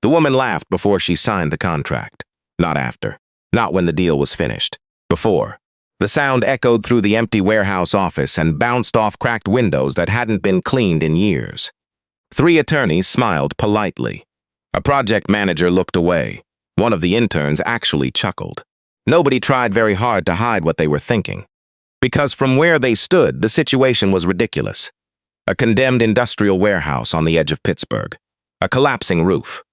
The woman laughed before she signed the contract. Not after. Not when the deal was finished. Before. The sound echoed through the empty warehouse office and bounced off cracked windows that hadn't been cleaned in years. 3 attorneys smiled politely. A project manager looked away. One of the interns actually chuckled. Nobody tried very hard to hide what they were thinking. Because from where they stood, the situation was ridiculous. A condemned industrial warehouse on the edge of Pittsburgh. A collapsing roof.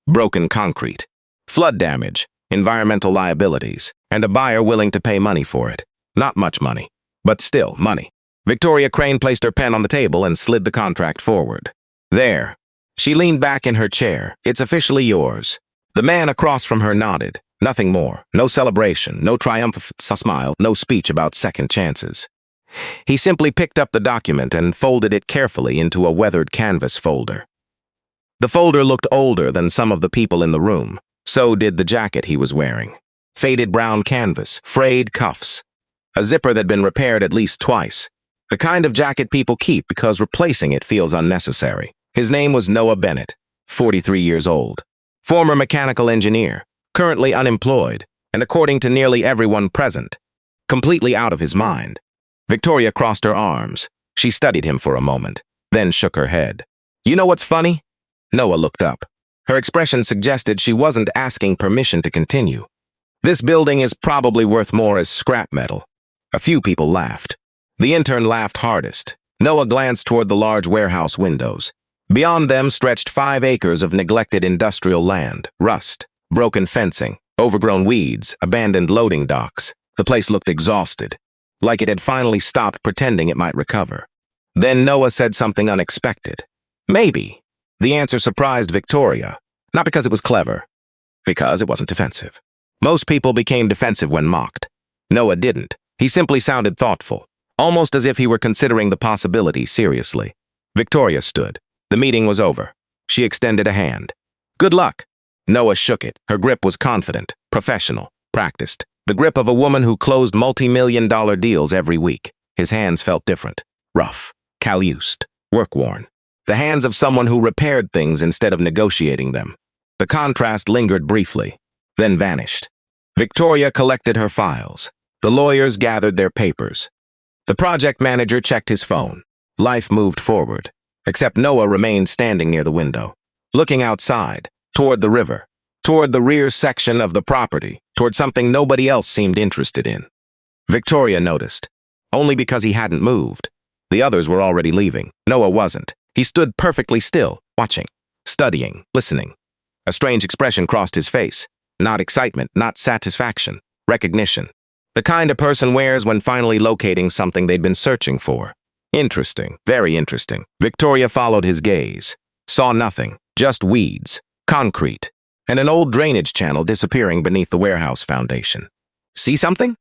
Broken concrete. Flood damage. Environmental liabilities. And a buyer willing to pay money for it. Not much money, but still money. Victoria Crane placed her pen on the table and slid the contract forward. There. She leaned back in her chair. It's officially yours. The man across from her nodded. Nothing more. No celebration, no triumphant smile, no speech about second chances. He simply picked up the document and folded it carefully into a weathered canvas folder. The folder looked older than some of the people in the room. So did the jacket he was wearing. Faded brown canvas, frayed cuffs. A zipper that'd been repaired at least twice. The kind of jacket people keep because replacing it feels unnecessary. His name was Noah Bennett, 43 years old. Former mechanical engineer. Currently unemployed, and according to nearly everyone present, completely out of his mind. Victoria crossed her arms. She studied him for a moment, then shook her head. You know what's funny? Noah looked up. Her expression suggested she wasn't asking permission to continue. This building is probably worth more as scrap metal. A few people laughed. The intern laughed hardest. Noah glanced toward the large warehouse windows. Beyond them stretched 5 acres of neglected industrial land, rust. Broken fencing, overgrown weeds, abandoned loading docks. The place looked exhausted, like it had finally stopped pretending it might recover. Then Noah said something unexpected. Maybe. The answer surprised Victoria, not because it was clever, because it wasn't defensive. Most people became defensive when mocked. Noah didn't. He simply sounded thoughtful, almost as if he were considering the possibility seriously. Victoria stood. The meeting was over. She extended a hand. Good luck. Noah shook it. Her grip was confident, professional, practiced. The grip of a woman who closed multi-million-dollar deals every week. His hands felt different. Rough, calloused, work-worn. The hands of someone who repaired things instead of negotiating them. The contrast lingered briefly, then vanished. Victoria collected her files. The lawyers gathered their papers. The project manager checked his phone. Life moved forward, except Noah remained standing near the window, looking outside. Toward the river, toward the rear section of the property, toward something nobody else seemed interested in. Victoria noticed, only because he hadn't moved. The others were already leaving. Noah wasn't. He stood perfectly still, watching, studying, listening. A strange expression crossed his face. Not excitement, not satisfaction, recognition. The kind a person wears when finally locating something they'd been searching for. Interesting, very interesting. Victoria followed his gaze. Saw nothing, just weeds. Concrete, and an old drainage channel disappearing beneath the warehouse foundation. See something?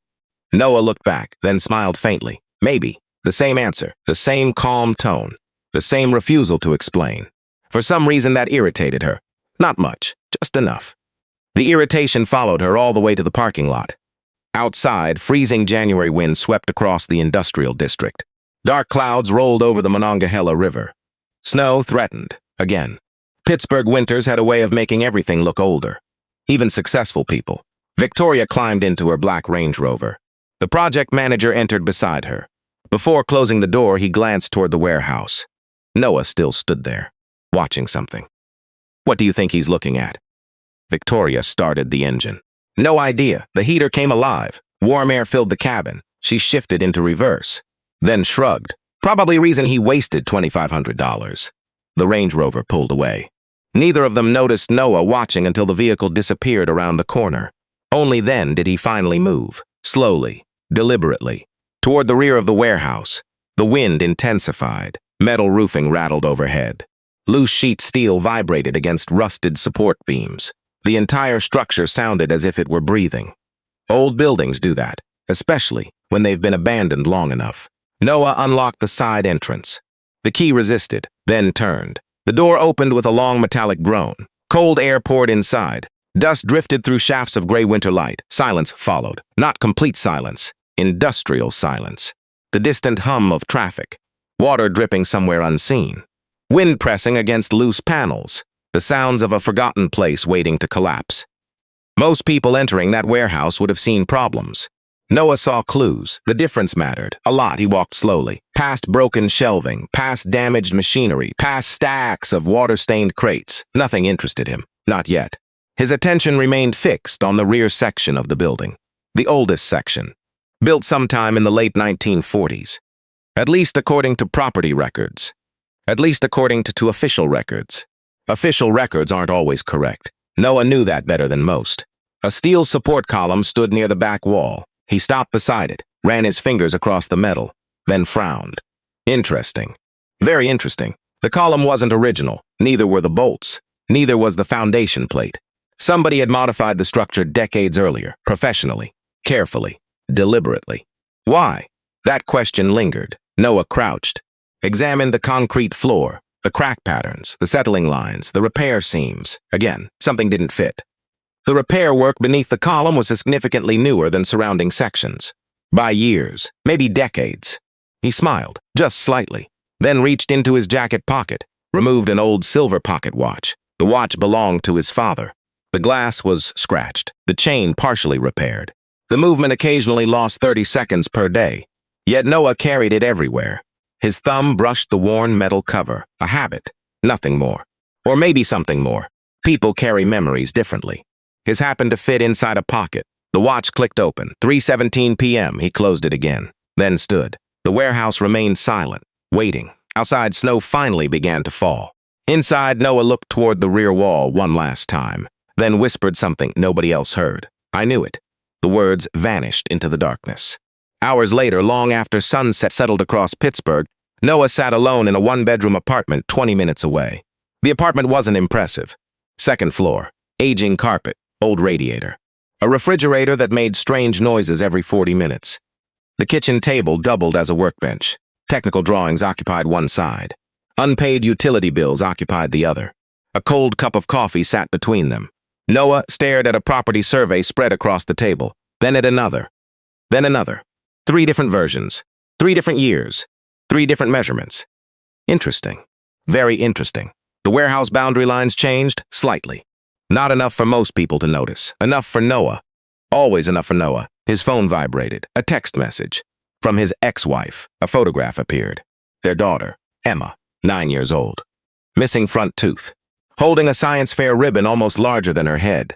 Noah looked back, then smiled faintly. Maybe. The same answer, the same calm tone, the same refusal to explain. For some reason that irritated her. Not much, just enough. The irritation followed her all the way to the parking lot. Outside, freezing January wind swept across the industrial district. Dark clouds rolled over the Monongahela River. Snow threatened, again. Pittsburgh winters had a way of making everything look older. Even successful people. Victoria climbed into her black Range Rover. The project manager entered beside her. Before closing the door, he glanced toward the warehouse. Noah still stood there, watching something. What do you think he's looking at? Victoria started the engine. No idea. The heater came alive. Warm air filled the cabin. She shifted into reverse. Then shrugged. Probably reason he wasted $2,500. The Range Rover pulled away. Neither of them noticed Noah watching until the vehicle disappeared around the corner. Only then did he finally move, slowly, deliberately, toward the rear of the warehouse. The wind intensified. Metal roofing rattled overhead. Loose sheet steel vibrated against rusted support beams. The entire structure sounded as if it were breathing. Old buildings do that, especially when they've been abandoned long enough. Noah unlocked the side entrance. The key resisted, then turned. The door opened with a long metallic groan. Cold air poured inside. Dust drifted through shafts of gray winter light. Silence followed. Not complete silence. Industrial silence. The distant hum of traffic. Water dripping somewhere unseen. Wind pressing against loose panels. The sounds of a forgotten place waiting to collapse. Most people entering that warehouse would have seen problems. Noah saw clues. The difference mattered. A lot. He walked slowly, past broken shelving, past damaged machinery, past stacks of water-stained crates. Nothing interested him. Not yet. His attention remained fixed on the rear section of the building. The oldest section. Built sometime in the late 1940s. At least according to property records. At least according to official records. Official records aren't always correct. Noah knew that better than most. A steel support column stood near the back wall. He stopped beside it, ran his fingers across the metal, then frowned. Interesting. Very interesting. The column wasn't original. Neither were the bolts. Neither was the foundation plate. Somebody had modified the structure decades earlier, professionally, carefully, deliberately. Why? That question lingered. Noah crouched, examined the concrete floor, the crack patterns, the settling lines, the repair seams. Again, something didn't fit. The repair work beneath the column was significantly newer than surrounding sections. By years, maybe decades. He smiled, just slightly, then reached into his jacket pocket, removed an old silver pocket watch. The watch belonged to his father. The glass was scratched, the chain partially repaired. The movement occasionally lost 30 seconds per day, yet Noah carried it everywhere. His thumb brushed the worn metal cover, a habit, nothing more. Or maybe something more. People carry memories differently. His happened to fit inside a pocket. The watch clicked open. 3:17 p.m. He closed it again, then stood. The warehouse remained silent, waiting. Outside, snow finally began to fall. Inside, Noah looked toward the rear wall one last time, then whispered something nobody else heard. I knew it. The words vanished into the darkness. Hours later, long after sunset settled across Pittsburgh, Noah sat alone in a one-bedroom apartment 20 minutes away. The apartment wasn't impressive. Second floor, aging carpet, old radiator. A refrigerator that made strange noises every 40 minutes. The kitchen table doubled as a workbench. Technical drawings occupied one side. Unpaid utility bills occupied the other. A cold cup of coffee sat between them. Noah stared at a property survey spread across the table, then at another. Then another. 3 different versions. 3 different years. 3 different measurements. Interesting. Very interesting. The warehouse boundary lines changed slightly. Not enough for most people to notice. Enough for Noah. Always enough for Noah. His phone vibrated. A text message. From his ex-wife. A photograph appeared. Their daughter, Emma, 9 years old. Missing front tooth. Holding a science fair ribbon almost larger than her head.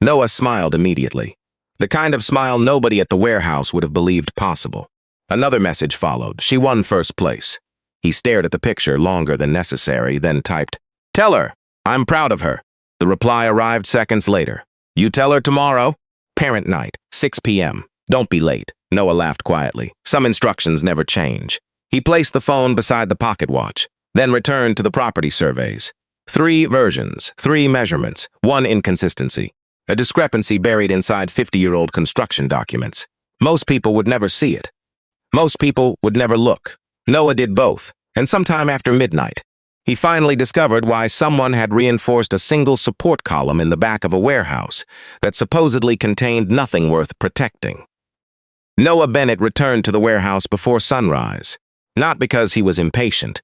Noah smiled immediately. The kind of smile nobody at the warehouse would have believed possible. Another message followed. She won first place. He stared at the picture longer than necessary, then typed, "Tell her, I'm proud of her." The reply arrived seconds later. "You tell her tomorrow? Parent night, 6 p.m. Don't be late." Noah laughed quietly. Some instructions never change. He placed the phone beside the pocket watch, then returned to the property surveys. 3 versions, 3 measurements, 1 inconsistency. A discrepancy buried inside 50-year-old construction documents. Most people would never see it. Most people would never look. Noah did both, and sometime after midnight, he finally discovered why someone had reinforced a single support column in the back of a warehouse that supposedly contained nothing worth protecting. Noah Bennett returned to the warehouse before sunrise, not because he was impatient,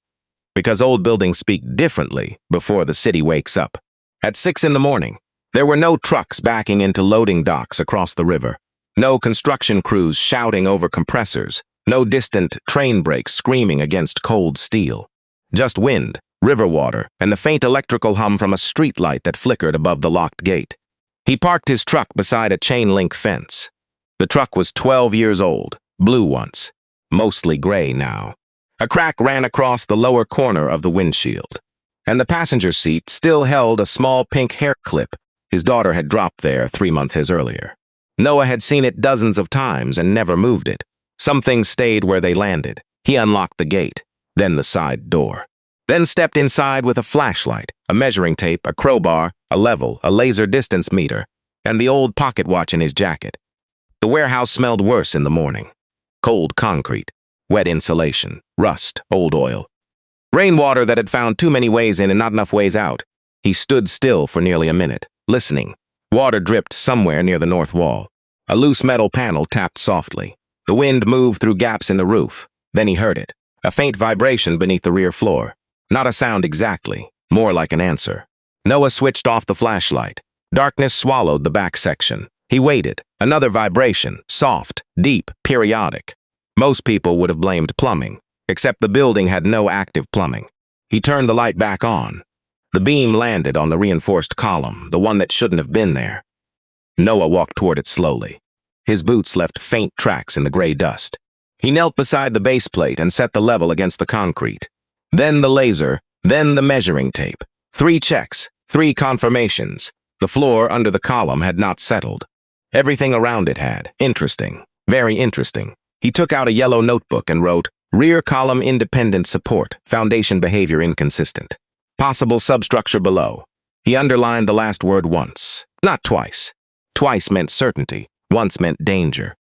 because old buildings speak differently before the city wakes up. At 6 in the morning, there were no trucks backing into loading docks across the river, no construction crews shouting over compressors, no distant train brakes screaming against cold steel. Just wind, river water, and the faint electrical hum from a street light that flickered above the locked gate. He parked his truck beside a chain-link fence. The truck was 12 years old, blue once, mostly gray now. A crack ran across the lower corner of the windshield, and the passenger seat still held a small pink hair clip his daughter had dropped there 3 months earlier. Noah had seen it dozens of times and never moved it. Some things stayed where they landed. He unlocked the gate, then the side door. Then stepped inside with a flashlight, a measuring tape, a crowbar, a level, a laser distance meter, and the old pocket watch in his jacket. The warehouse smelled worse in the morning. Cold concrete, wet insulation, rust, old oil. Rainwater that had found too many ways in and not enough ways out. He stood still for nearly a minute, listening. Water dripped somewhere near the north wall. A loose metal panel tapped softly. The wind moved through gaps in the roof. Then he heard it, a faint vibration beneath the rear floor. Not a sound exactly, more like an answer. Noah switched off the flashlight. Darkness swallowed the back section. He waited. Another vibration, soft, deep, periodic. Most people would have blamed plumbing, except the building had no active plumbing. He turned the light back on. The beam landed on the reinforced column, the one that shouldn't have been there. Noah walked toward it slowly. His boots left faint tracks in the gray dust. He knelt beside the base plate and set the level against the concrete. Then the laser, then the measuring tape. 3 checks, 3 confirmations. The floor under the column had not settled. Everything around it had. Interesting. Very interesting. He took out a yellow notebook and wrote, "Rear column independent support, foundation behavior inconsistent. Possible substructure below." He underlined the last word once, not twice. Twice meant certainty, once meant danger.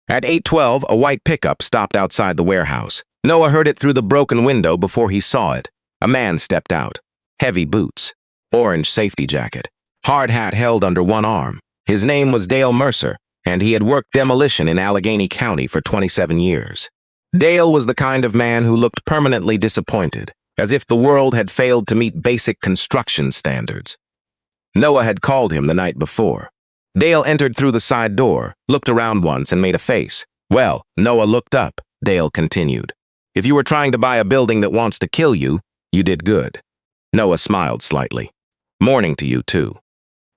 At 8:12, a white pickup stopped outside the warehouse. Noah heard it through the broken window before he saw it. A man stepped out. Heavy boots. Orange safety jacket. Hard hat held under one arm. His name was Dale Mercer, and he had worked demolition in Allegheny County for 27 years. Dale was the kind of man who looked permanently disappointed, as if the world had failed to meet basic construction standards. Noah had called him the night before. Dale entered through the side door, looked around once and made a face. "Well," Noah looked up. Dale continued. "If you were trying to buy a building that wants to kill you, you did good." Noah smiled slightly. "Morning to you, too."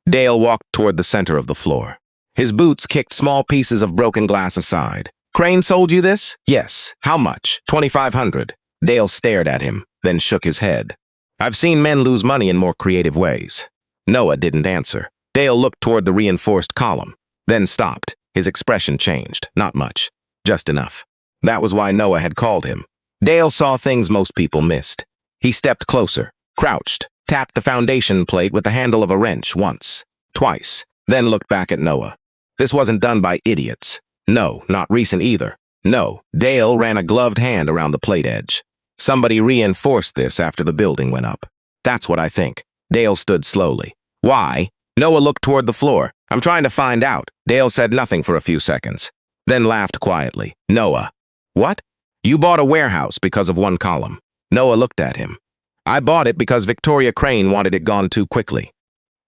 Dale walked toward the center of the floor. His boots kicked small pieces of broken glass aside. "Crane sold you this?" "Yes." "How much?" "$2,500. Dale stared at him, then shook his head. "I've seen men lose money in more creative ways." Noah didn't answer. Dale looked toward the reinforced column, then stopped. His expression changed. Not much. Just enough. That was why Noah had called him. Dale saw things most people missed. He stepped closer, crouched, tapped the foundation plate with the handle of a wrench once, twice, then looked back at Noah. This wasn't done by idiots. No, not recent either. No, Dale ran a gloved hand around the plate edge. Somebody reinforced this after the building went up. That's what I think. Dale stood slowly. "Why?" Noah looked toward the floor. "I'm trying to find out." Dale said nothing for a few seconds, then laughed quietly. "Noah." "What?" "You bought a warehouse because of one column." Noah looked at him. "I bought it because Victoria Crane wanted it gone too quickly."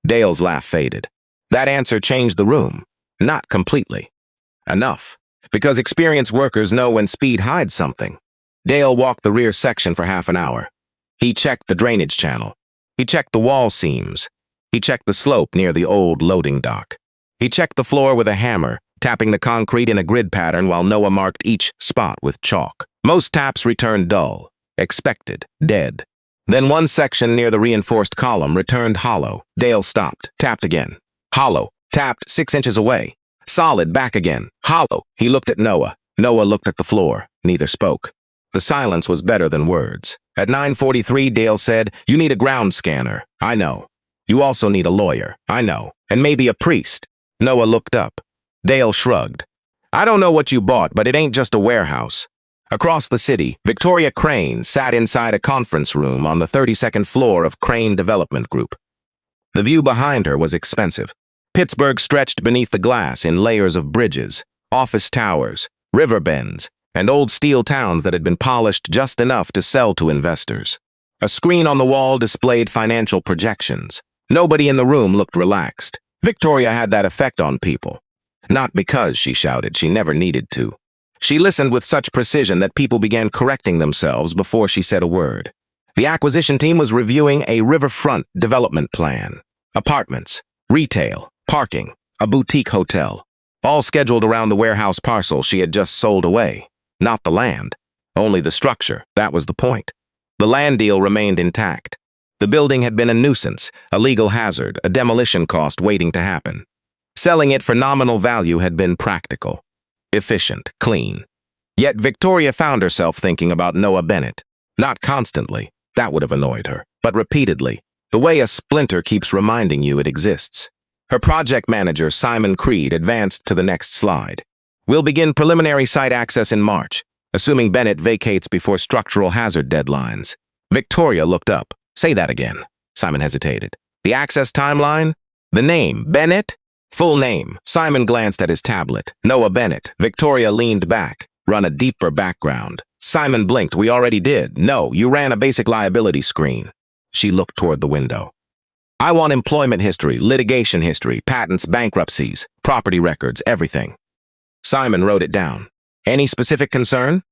Dale's laugh faded. That answer changed the room. Not completely. Enough. Because experienced workers know when speed hides something. Dale walked the rear section for half an hour. He checked the drainage channel. He checked the wall seams. He checked the slope near the old loading dock. He checked the floor with a hammer, tapping the concrete in a grid pattern while Noah marked each spot with chalk. Most taps returned dull, expected, dead. Then one section near the reinforced column returned hollow. Dale stopped, tapped again. Hollow, tapped 6 inches away. Solid, back again. Hollow. He looked at Noah. Noah looked at the floor. Neither spoke. The silence was better than words. At 9:43, Dale said, "You need a ground scanner." "I know." "You also need a lawyer." "I know." "And maybe a priest." Noah looked up. Dale shrugged. "I don't know what you bought, but it ain't just a warehouse." Across the city, Victoria Crane sat inside a conference room on the 32nd floor of Crane Development Group. The view behind her was expensive. Pittsburgh stretched beneath the glass in layers of bridges, office towers, river bends, and old steel towns that had been polished just enough to sell to investors. A screen on the wall displayed financial projections. Nobody in the room looked relaxed. Victoria had that effect on people. Not because she shouted, she never needed to. She listened with such precision that people began correcting themselves before she said a word. The acquisition team was reviewing a riverfront development plan. Apartments, retail, parking, a boutique hotel, all scheduled around the warehouse parcel she had just sold away. Not the land, only the structure. That was the point. The land deal remained intact. The building had been a nuisance, a legal hazard, a demolition cost waiting to happen. Selling it for nominal value had been practical, efficient, clean. Yet Victoria found herself thinking about Noah Bennett. Not constantly, that would have annoyed her, but repeatedly, the way a splinter keeps reminding you it exists. Her project manager, Simon Creed, advanced to the next slide. "We'll begin preliminary site access in March, assuming Bennett vacates before structural hazard deadlines." Victoria looked up. "Say that again." Simon hesitated. "The access timeline? The name, Bennett?" "Full name." Simon glanced at his tablet. "Noah Bennett." Victoria leaned back. "Run a deeper background." Simon blinked. "We already did." "No, you ran a basic liability screen." She looked toward the window. I want employment history, litigation history, patents, bankruptcies, property records, everything. Simon wrote it down. Any specific concern?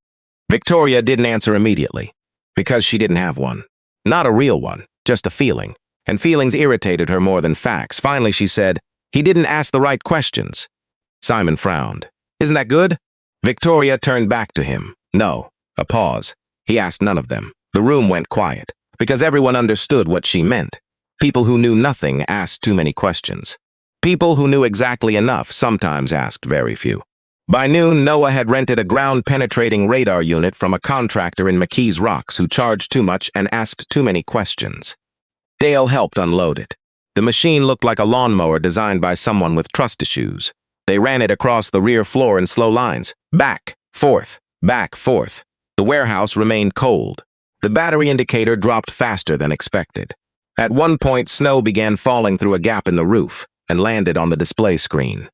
Victoria didn't answer immediately, because she didn't have one. Not a real one, just a feeling. And feelings irritated her more than facts. Finally, she said, "He didn't ask the right questions." Simon frowned. "Isn't that good?" Victoria turned back to him. No. A pause. He asked none of them. The room went quiet, because everyone understood what she meant. People who knew nothing asked too many questions. People who knew exactly enough sometimes asked very few. By noon, Noah had rented a ground-penetrating radar unit from a contractor in McKees Rocks who charged too much and asked too many questions. Dale helped unload it. The machine looked like a lawnmower designed by someone with trust issues. They ran it across the rear floor in slow lines. Back, forth, back, forth. The warehouse remained cold. The battery indicator dropped faster than expected. At one point, snow began falling through a gap in the roof and landed on the display screen.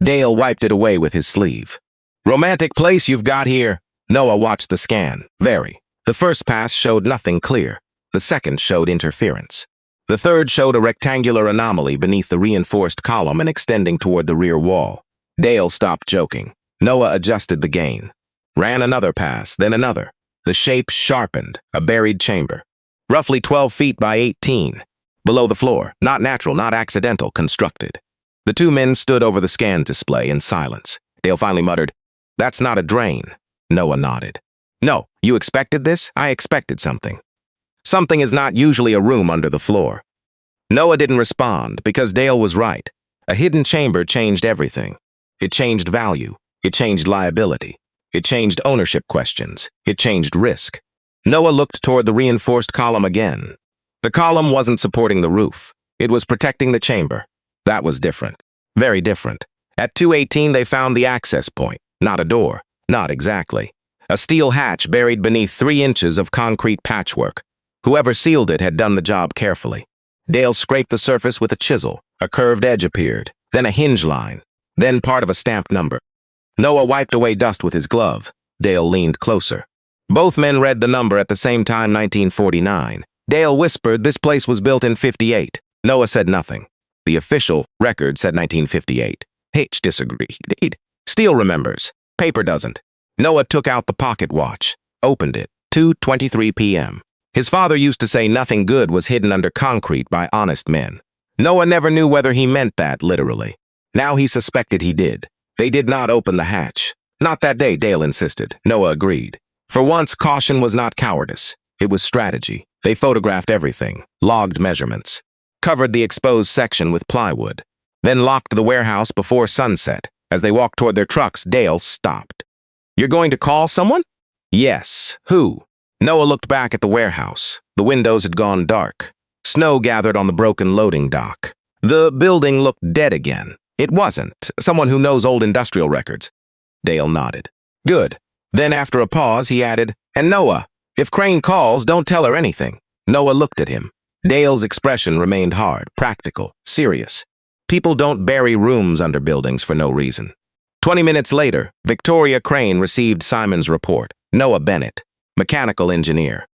Dale wiped it away with his sleeve. "Romantic place you've got here." Noah watched the scan. Very. The first pass showed nothing clear. The second showed interference. The third showed a rectangular anomaly beneath the reinforced column and extending toward the rear wall. Dale stopped joking. Noah adjusted the gain. Ran another pass, then another. The shape sharpened, a buried chamber. Roughly 12 feet by 18. Below the floor, not natural, not accidental, constructed. The two men stood over the scan display in silence. Dale finally muttered, "That's not a drain." Noah nodded. "No, you expected this? I expected something. Something is not usually a room under the floor." Noah didn't respond because Dale was right. A hidden chamber changed everything. It changed value. It changed liability. It changed ownership questions. It changed risk. Noah looked toward the reinforced column again. The column wasn't supporting the roof. It was protecting the chamber. That was different. Very different. At 218, they found the access point. Not a door. Not exactly. A steel hatch buried beneath 3 inches of concrete patchwork. Whoever sealed it had done the job carefully. Dale scraped the surface with a chisel. A curved edge appeared. Then a hinge line. Then part of a stamped number. Noah wiped away dust with his glove. Dale leaned closer. Both men read the number at the same time, 1949. Dale whispered this place was built in 58. Noah said nothing. The official record said 1958. H disagreed. Steel remembers. Paper doesn't. Noah took out the pocket watch. Opened it. 2:23 p.m. His father used to say nothing good was hidden under concrete by honest men. Noah never knew whether he meant that literally. Now he suspected he did. They did not open the hatch. Not that day, Dale insisted. Noah agreed. For once, caution was not cowardice. It was strategy. They photographed everything, logged measurements, covered the exposed section with plywood, then locked the warehouse before sunset. As they walked toward their trucks, Dale stopped. "You're going to call someone?" "Yes. Who?" Noah looked back at the warehouse. The windows had gone dark. Snow gathered on the broken loading dock. The building looked dead again. It wasn't. Someone who knows old industrial records. Dale nodded. "Good." Then after a pause, he added, "And Noah, if Crane calls, don't tell her anything." Noah looked at him. Dale's expression remained hard, practical, serious. People don't bury rooms under buildings for no reason. 20 minutes later, Victoria Crane received Simon's report. Noah Bennett, mechanical engineer.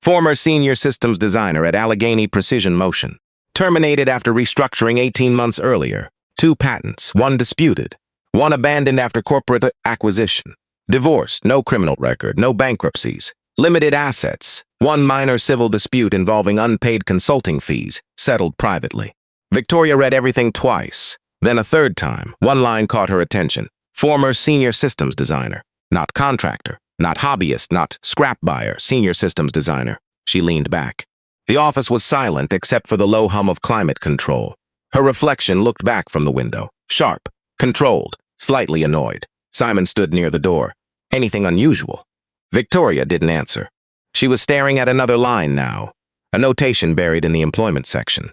Former senior systems designer at Allegheny Precision Motion. Terminated after restructuring 18 months earlier. 2 patents, 1 disputed. 1 abandoned after corporate acquisition. Divorced, no criminal record, no bankruptcies. Limited assets, 1 minor civil dispute involving unpaid consulting fees, settled privately. Victoria read everything twice. Then a third time, 1 line caught her attention. Former senior systems designer. Not contractor, not hobbyist, not scrap buyer, senior systems designer. She leaned back. The office was silent except for the low hum of climate control. Her reflection looked back from the window. Sharp, controlled, slightly annoyed. Simon stood near the door. Anything unusual? Victoria didn't answer. She was staring at another line now, a notation buried in the employment section.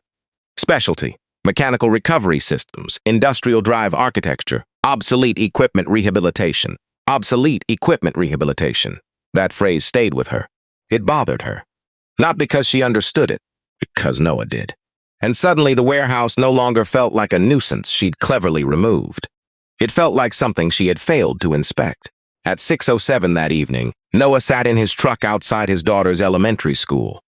Specialty, mechanical recovery systems, industrial drive architecture, obsolete equipment rehabilitation. Obsolete equipment rehabilitation. That phrase stayed with her. It bothered her. Not because she understood it, because Noah did. And suddenly the warehouse no longer felt like a nuisance she'd cleverly removed. It felt like something she had failed to inspect. At 6:07 that evening, Noah sat in his truck outside his daughter's elementary school.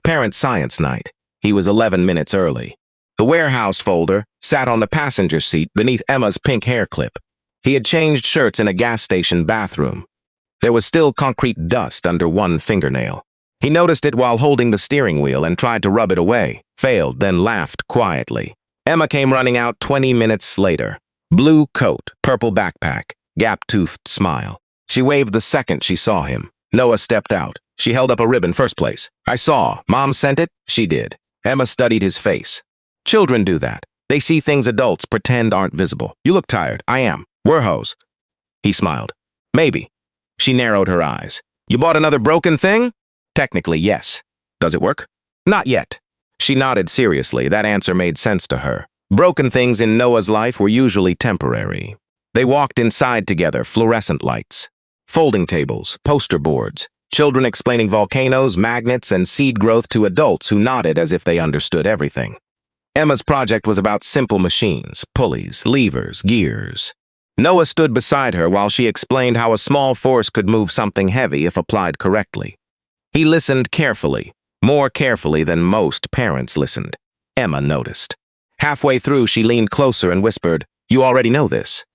Parent science night. He was 11 minutes early. The warehouse folder sat on the passenger seat beneath Emma's pink hair clip. He had changed shirts in a gas station bathroom. There was still concrete dust under one fingernail. He noticed it while holding the steering wheel and tried to rub it away, failed, then laughed quietly. Emma came running out 20 minutes later. Blue coat, purple backpack, gap-toothed smile. She waved the second she saw him. Noah stepped out. She held up a ribbon. First place. I saw. Mom sent it? She did. Emma studied his face. Children do that. They see things adults pretend aren't visible. You look tired. I am. We're hoes. He smiled. Maybe. She narrowed her eyes. You bought another broken thing? Technically, yes. Does it work? Not yet. She nodded seriously. That answer made sense to her. Broken things in Noah's life were usually temporary. They walked inside together, fluorescent lights, folding tables, poster boards, children explaining volcanoes, magnets, and seed growth to adults who nodded as if they understood everything. Emma's project was about simple machines, pulleys, levers, gears. Noah stood beside her while she explained how a small force could move something heavy if applied correctly. He listened carefully, more carefully than most parents listened. Emma noticed. Halfway through, she leaned closer and whispered, "You already know this."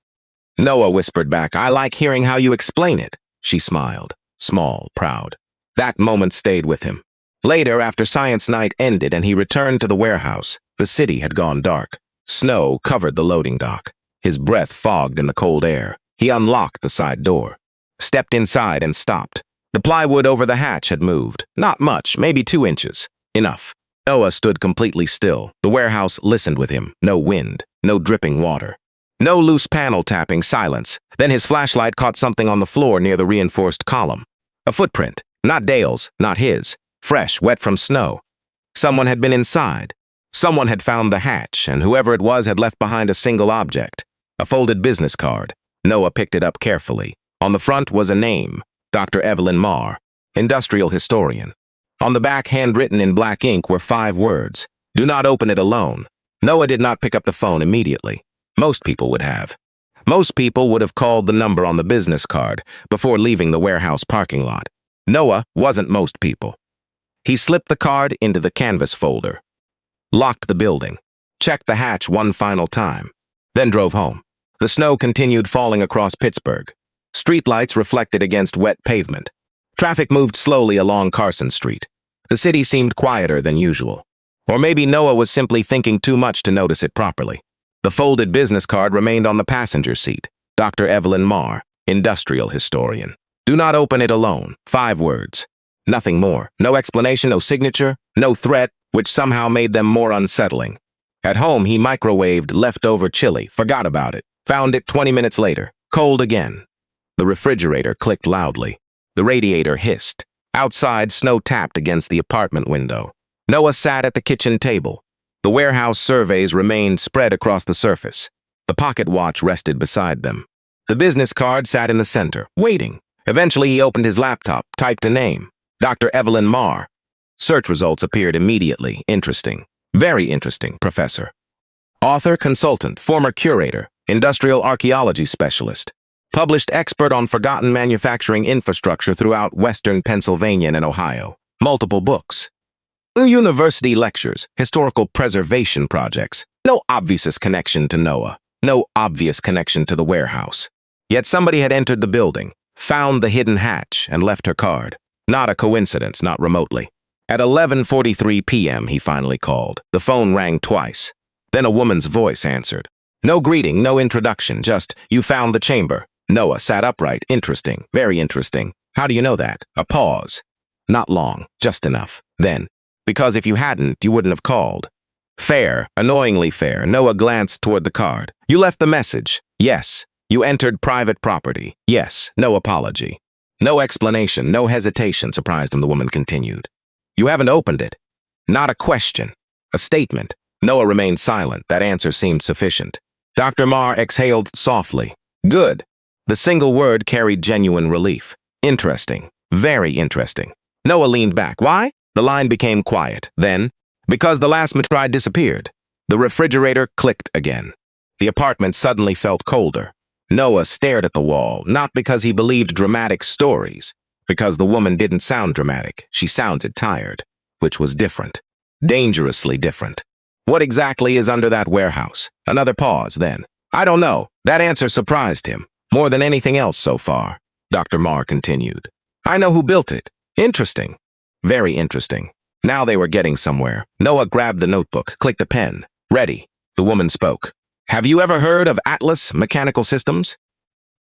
Noah whispered back, "I like hearing how you explain it." She smiled, small, proud. That moment stayed with him. Later, after science night ended and he returned to the warehouse, the city had gone dark. Snow covered the loading dock. His breath fogged in the cold air. He unlocked the side door, stepped inside and stopped. The plywood over the hatch had moved. Not much, maybe 2 inches. Enough. Noah stood completely still. The warehouse listened with him. No wind, no dripping water. No loose panel tapping, silence. Then his flashlight caught something on the floor near the reinforced column. A footprint. Not Dale's, not his. Fresh, wet from snow. Someone had been inside. Someone had found the hatch, and whoever it was had left behind a single object. A folded business card. Noah picked it up carefully. On the front was a name, Dr. Evelyn Marr, industrial historian. On the back, handwritten in black ink, were 5 words. Do not open it alone. Noah did not pick up the phone immediately. Most people would have. Most people would have called the number on the business card before leaving the warehouse parking lot. Noah wasn't most people. He slipped the card into the canvas folder, locked the building, checked the hatch one final time, then drove home. The snow continued falling across Pittsburgh. Streetlights reflected against wet pavement. Traffic moved slowly along Carson Street. The city seemed quieter than usual. Or maybe Noah was simply thinking too much to notice it properly. The folded business card remained on the passenger seat. Dr. Evelyn Marr, industrial historian. Do not open it alone. 5 words. Nothing more. No explanation, no signature, no threat, which somehow made them more unsettling. At home, he microwaved leftover chili, forgot about it, found it 20 minutes later, cold again. The refrigerator clicked loudly. The radiator hissed. Outside, snow tapped against the apartment window. Noah sat at the kitchen table. The warehouse surveys remained spread across the surface. The pocket watch rested beside them. The business card sat in the center, waiting. Eventually, he opened his laptop, typed a name. Dr. Evelyn Marr. Search results appeared immediately. Interesting. Very interesting, Professor. Author, consultant, former curator, industrial archaeology specialist. Published expert on forgotten manufacturing infrastructure throughout Western Pennsylvania and Ohio. Multiple books. University lectures, historical preservation projects. No obvious connection to Noah. No obvious connection to the warehouse. Yet somebody had entered the building, found the hidden hatch, and left her card. Not a coincidence, not remotely. At 11:43 p.m., he finally called. The phone rang twice. Then a woman's voice answered. No greeting, no introduction, just, "You found the chamber." Noah sat upright. Interesting, very interesting. How do you know that? A pause. Not long, just enough. Then, because if you hadn't, you wouldn't have called. Fair, annoyingly fair. Noah glanced toward the card. You left the message. Yes. You entered private property. Yes. No apology. No explanation, no hesitation, surprised him, the woman continued. You haven't opened it. Not a question. A statement. Noah remained silent. That answer seemed sufficient. Dr. Marr exhaled softly. Good. The single word carried genuine relief. Interesting. Very interesting. Noah leaned back. Why? The line became quiet. Then, because the last mitride disappeared. The refrigerator clicked again. The apartment suddenly felt colder. Noah stared at the wall, not because he believed dramatic stories, because the woman didn't sound dramatic. She sounded tired, which was different. Dangerously different. What exactly is under that warehouse? Another pause, then. I don't know. That answer surprised him, more than anything else so far. Dr. Marr continued. I know who built it. Interesting. Very interesting. Now they were getting somewhere. Noah grabbed the notebook, clicked a pen. Ready. The woman spoke. Have you ever heard of Atlas Mechanical Systems?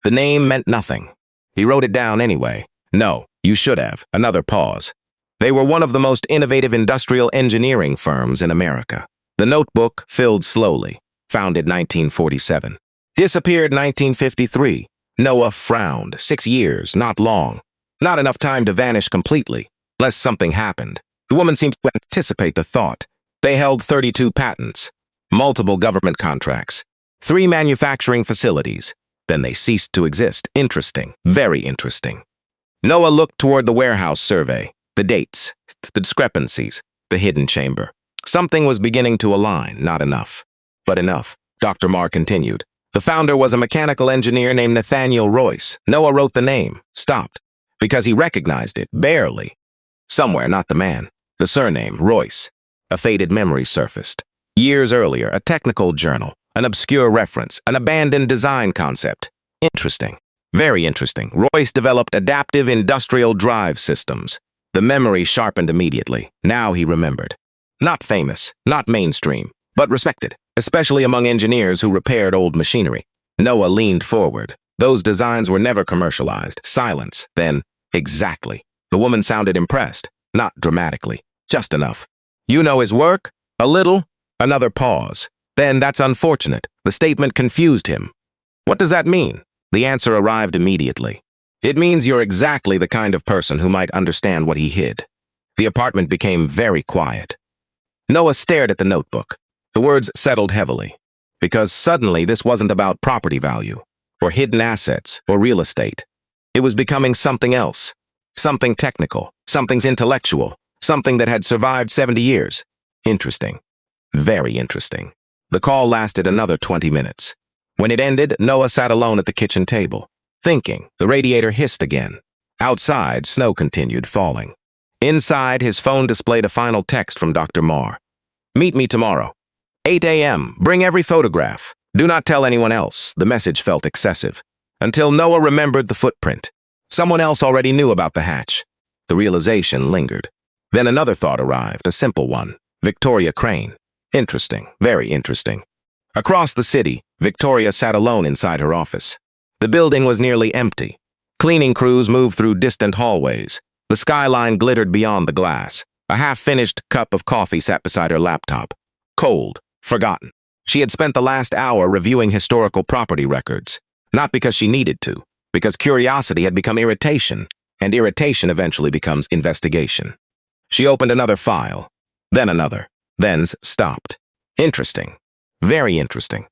The name meant nothing. He wrote it down anyway. No, you should have. Another pause. They were one of the most innovative industrial engineering firms in America. The notebook filled slowly. Founded 1947. Disappeared 1953. Noah frowned. 6 years, not long. Not enough time to vanish completely, unless something happened. The woman seemed to anticipate the thought. They held 32 patents, multiple government contracts, 3 manufacturing facilities. Then they ceased to exist. Interesting. Very interesting. Noah looked toward the warehouse survey, the dates, the discrepancies, the hidden chamber. Something was beginning to align, not enough. But enough. Dr. Marr continued. The founder was a mechanical engineer named Nathaniel Royce. Noah wrote the name, stopped, because he recognized it, barely. Somewhere, not the man. The surname, Royce. A faded memory surfaced. Years earlier, a technical journal, an obscure reference, an abandoned design concept. Interesting. Very interesting. Royce developed adaptive industrial drive systems. The memory sharpened immediately. Now he remembered. Not famous, not mainstream, but respected, especially among engineers who repaired old machinery. Noah leaned forward. Those designs were never commercialized. Silence. Then, exactly. The woman sounded impressed, not dramatically, just enough. You know his work? A little? Another pause. Then, that's unfortunate. The statement confused him. What does that mean? The answer arrived immediately. It means you're exactly the kind of person who might understand what he hid. The apartment became very quiet. Noah stared at the notebook. The words settled heavily, because suddenly this wasn't about property value, or hidden assets, or real estate. It was becoming something else, something technical, something intellectual, something that had survived 70 years. Interesting. Very interesting. The call lasted another 20 minutes. When it ended, Noah sat alone at the kitchen table, thinking. The radiator hissed again. Outside, snow continued falling. Inside, his phone displayed a final text from Dr. Marr. Meet me tomorrow. 8 a.m. Bring every photograph. Do not tell anyone else. The message felt excessive. Until Noah remembered the footprint. Someone else already knew about the hatch. The realization lingered. Then another thought arrived, a simple one. Victoria Crane. Interesting. Very interesting. Across the city, Victoria sat alone inside her office. The building was nearly empty. Cleaning crews moved through distant hallways. The skyline glittered beyond the glass. A half-finished cup of coffee sat beside her laptop. Cold, forgotten. She had spent the last hour reviewing historical property records. Not because she needed to, because curiosity had become irritation, and irritation eventually becomes investigation. She opened another file, then another, then stopped. Interesting. Very interesting.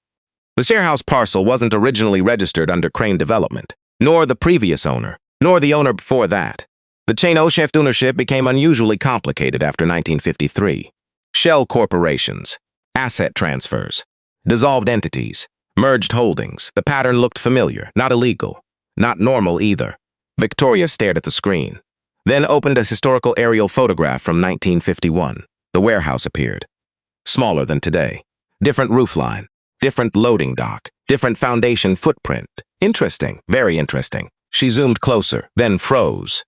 The sharehouse parcel wasn't originally registered under Crane Development, nor the previous owner, nor the owner before that. The chain of ownership became unusually complicated after 1953. Shell corporations, asset transfers, dissolved entities, merged holdings. The pattern looked familiar, not illegal, not normal either. Victoria stared at the screen, then opened a historical aerial photograph from 1951. The warehouse appeared. Smaller than today. Different roofline, different loading dock, different foundation footprint. Interesting, very interesting. She zoomed closer, then froze.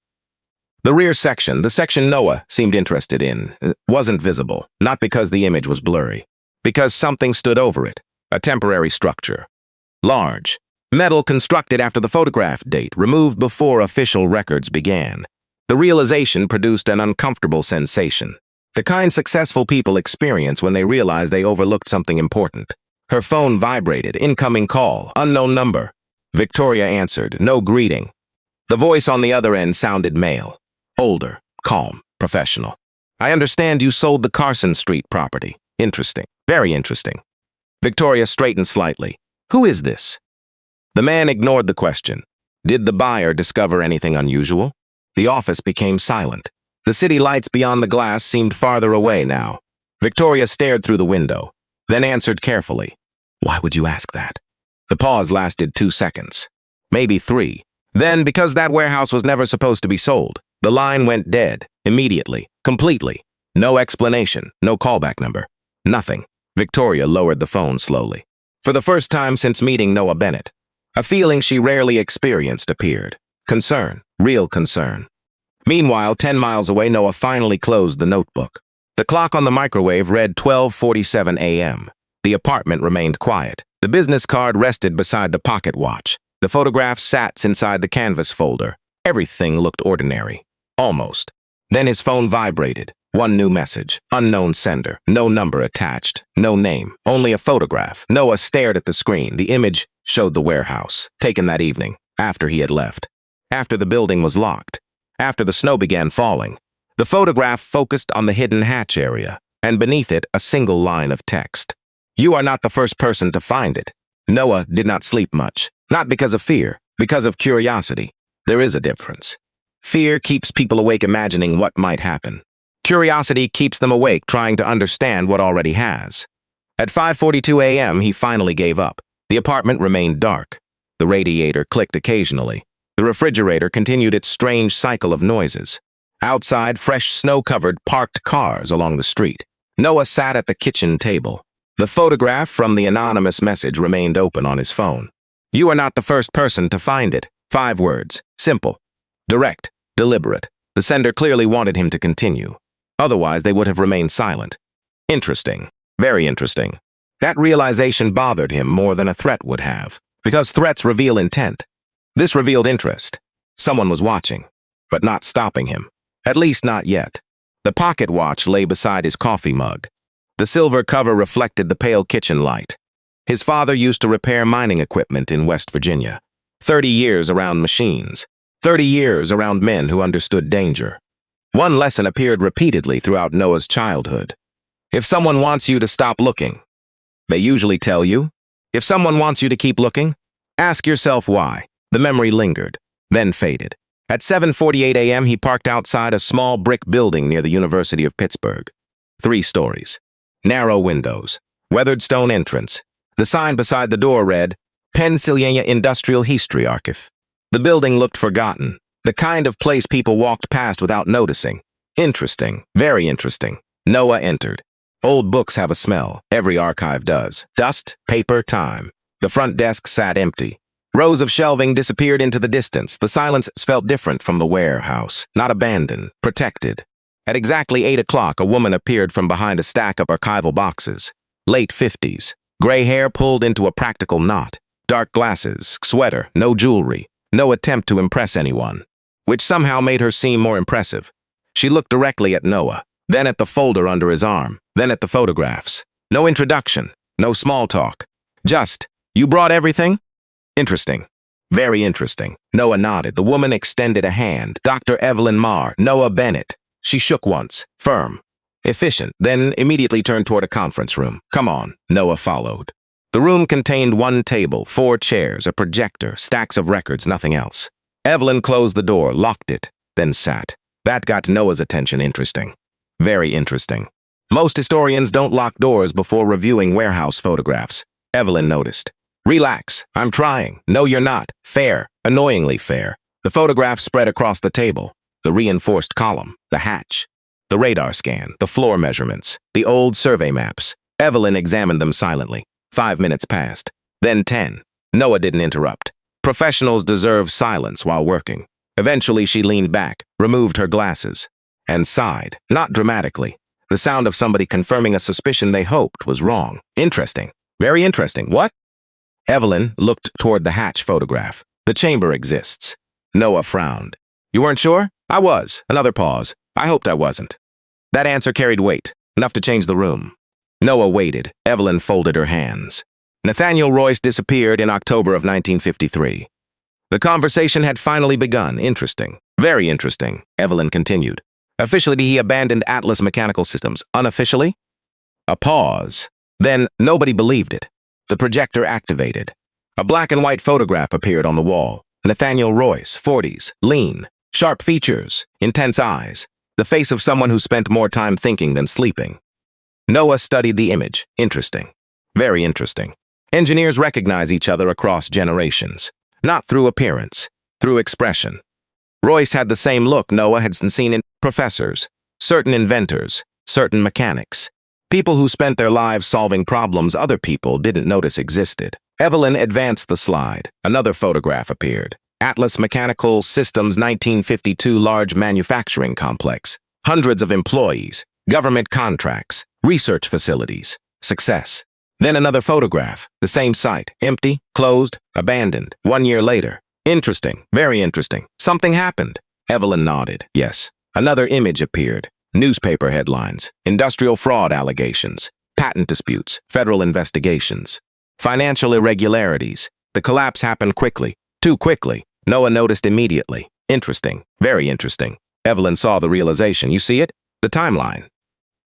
The rear section, the section Noah seemed interested in, wasn't visible, not because the image was blurry, because something stood over it, a temporary structure. Large, metal constructed after the photograph date, removed before official records began. The realization produced an uncomfortable sensation, the kind successful people experience when they realize they overlooked something important. Her phone vibrated, incoming call, unknown number. Victoria answered, no greeting. The voice on the other end sounded male. Older, calm, professional. I understand you sold the Carson Street property. Interesting. Very interesting. Victoria straightened slightly. Who is this? The man ignored the question. Did the buyer discover anything unusual? The office became silent. The city lights beyond the glass seemed farther away now. Victoria stared through the window, then answered carefully. Why would you ask that? The pause lasted 2 seconds. Maybe 3. Then, because that warehouse was never supposed to be sold, the line went dead, immediately, completely. No explanation, no callback number. Nothing. Victoria lowered the phone slowly. For the first time since meeting Noah Bennett, a feeling she rarely experienced appeared. Concern. Real concern. Meanwhile, 10 miles away, Noah finally closed the notebook. The clock on the microwave read 12:47 a.m. The apartment remained quiet. The business card rested beside the pocket watch. The photograph sat inside the canvas folder. Everything looked ordinary. Almost. Then his phone vibrated. One new message. Unknown sender. No number attached. No name. Only a photograph. Noah stared at the screen. The image showed the warehouse, taken that evening, after he had left. After the building was locked. After the snow began falling. The photograph focused on the hidden hatch area, and beneath it a single line of text. You are not the first person to find it. Noah did not sleep much. Not because of fear, because of curiosity. There is a difference. Fear keeps people awake imagining what might happen. Curiosity keeps them awake trying to understand what already has. At 5:42 a.m., he finally gave up. The apartment remained dark. The radiator clicked occasionally. The refrigerator continued its strange cycle of noises. Outside, fresh snow-covered parked cars along the street. Noah sat at the kitchen table. The photograph from the anonymous message remained open on his phone. You are not the first person to find it. 5 words. Simple. Direct. Deliberate. The sender clearly wanted him to continue. Otherwise, they would have remained silent. Interesting. Very interesting. That realization bothered him more than a threat would have, because threats reveal intent. This revealed interest. Someone was watching, but not stopping him. At least not yet. The pocket watch lay beside his coffee mug. The silver cover reflected the pale kitchen light. His father used to repair mining equipment in West Virginia. 30 years around machines. 30 years around men who understood danger. One lesson appeared repeatedly throughout Noah's childhood. If someone wants you to stop looking, they usually tell you. If someone wants you to keep looking, ask yourself why. The memory lingered, then faded. At 7:48 a.m., he parked outside a small brick building near the University of Pittsburgh. 3 stories. Narrow windows. Weathered stone entrance. The sign beside the door read, Pennsylvania Industrial History Archive. The building looked forgotten. The kind of place people walked past without noticing. Interesting. Very interesting. Noah entered. Old books have a smell. Every archive does. Dust, paper, time. The front desk sat empty. Rows of shelving disappeared into the distance. The silence felt different from the warehouse. Not abandoned, protected. At exactly 8 o'clock, a woman appeared from behind a stack of archival boxes. Late 50s. Gray hair pulled into a practical knot. Dark glasses, sweater, no jewelry. No attempt to impress anyone. Which somehow made her seem more impressive. She looked directly at Noah, then at the folder under his arm, then at the photographs. No introduction, no small talk. Just, you brought everything? Interesting. Very interesting. Noah nodded. The woman extended a hand. Dr. Evelyn Marr, Noah Bennett. She shook once, firm, efficient, then immediately turned toward a conference room. Come on, Noah followed. The room contained 1 table, 4 chairs, a projector, stacks of records, nothing else. Evelyn closed the door, locked it, then sat. That got Noah's attention. Interesting. Very interesting. Most historians don't lock doors before reviewing warehouse photographs. Evelyn noticed. Relax. I'm trying. No, you're not. Fair. Annoyingly fair. The photograph spread across the table. The reinforced column. The hatch. The radar scan. The floor measurements. The old survey maps. Evelyn examined them silently. 5 minutes passed. Then 10. Noah didn't interrupt. Professionals deserve silence while working. Eventually, she leaned back, removed her glasses, and sighed, not dramatically. The sound of somebody confirming a suspicion they hoped was wrong. Interesting. Very interesting. What? Evelyn looked toward the hatch photograph. The chamber exists. Noah frowned. You weren't sure? I was. Another pause. I hoped I wasn't. That answer carried weight, enough to change the room. Noah waited. Evelyn folded her hands. Nathaniel Royce disappeared in October of 1953. The conversation had finally begun. Interesting. Very interesting, Evelyn continued. Officially, he abandoned Atlas Mechanical Systems. Unofficially? A pause. Then, nobody believed it. The projector activated. A black and white photograph appeared on the wall. Nathaniel Royce, 40s, lean, sharp features, intense eyes, the face of someone who spent more time thinking than sleeping. Noah studied the image. Interesting. Very interesting. Engineers recognize each other across generations, not through appearance, through expression. Royce had the same look Noah had seen in professors, certain inventors, certain mechanics. People who spent their lives solving problems other people didn't notice existed. Evelyn advanced the slide. Another photograph appeared. Atlas Mechanical Systems 1952 large manufacturing complex. Hundreds of employees, government contracts, research facilities, success. Then another photograph, the same site, empty, closed, abandoned. 1 year later. Interesting, very interesting. Something happened. Evelyn nodded. Yes. Another image appeared. Newspaper headlines, industrial fraud allegations, patent disputes, federal investigations, financial irregularities. The collapse happened quickly, too quickly. Noah noticed immediately. Interesting, very interesting. Evelyn saw the realization. You see it? The timeline.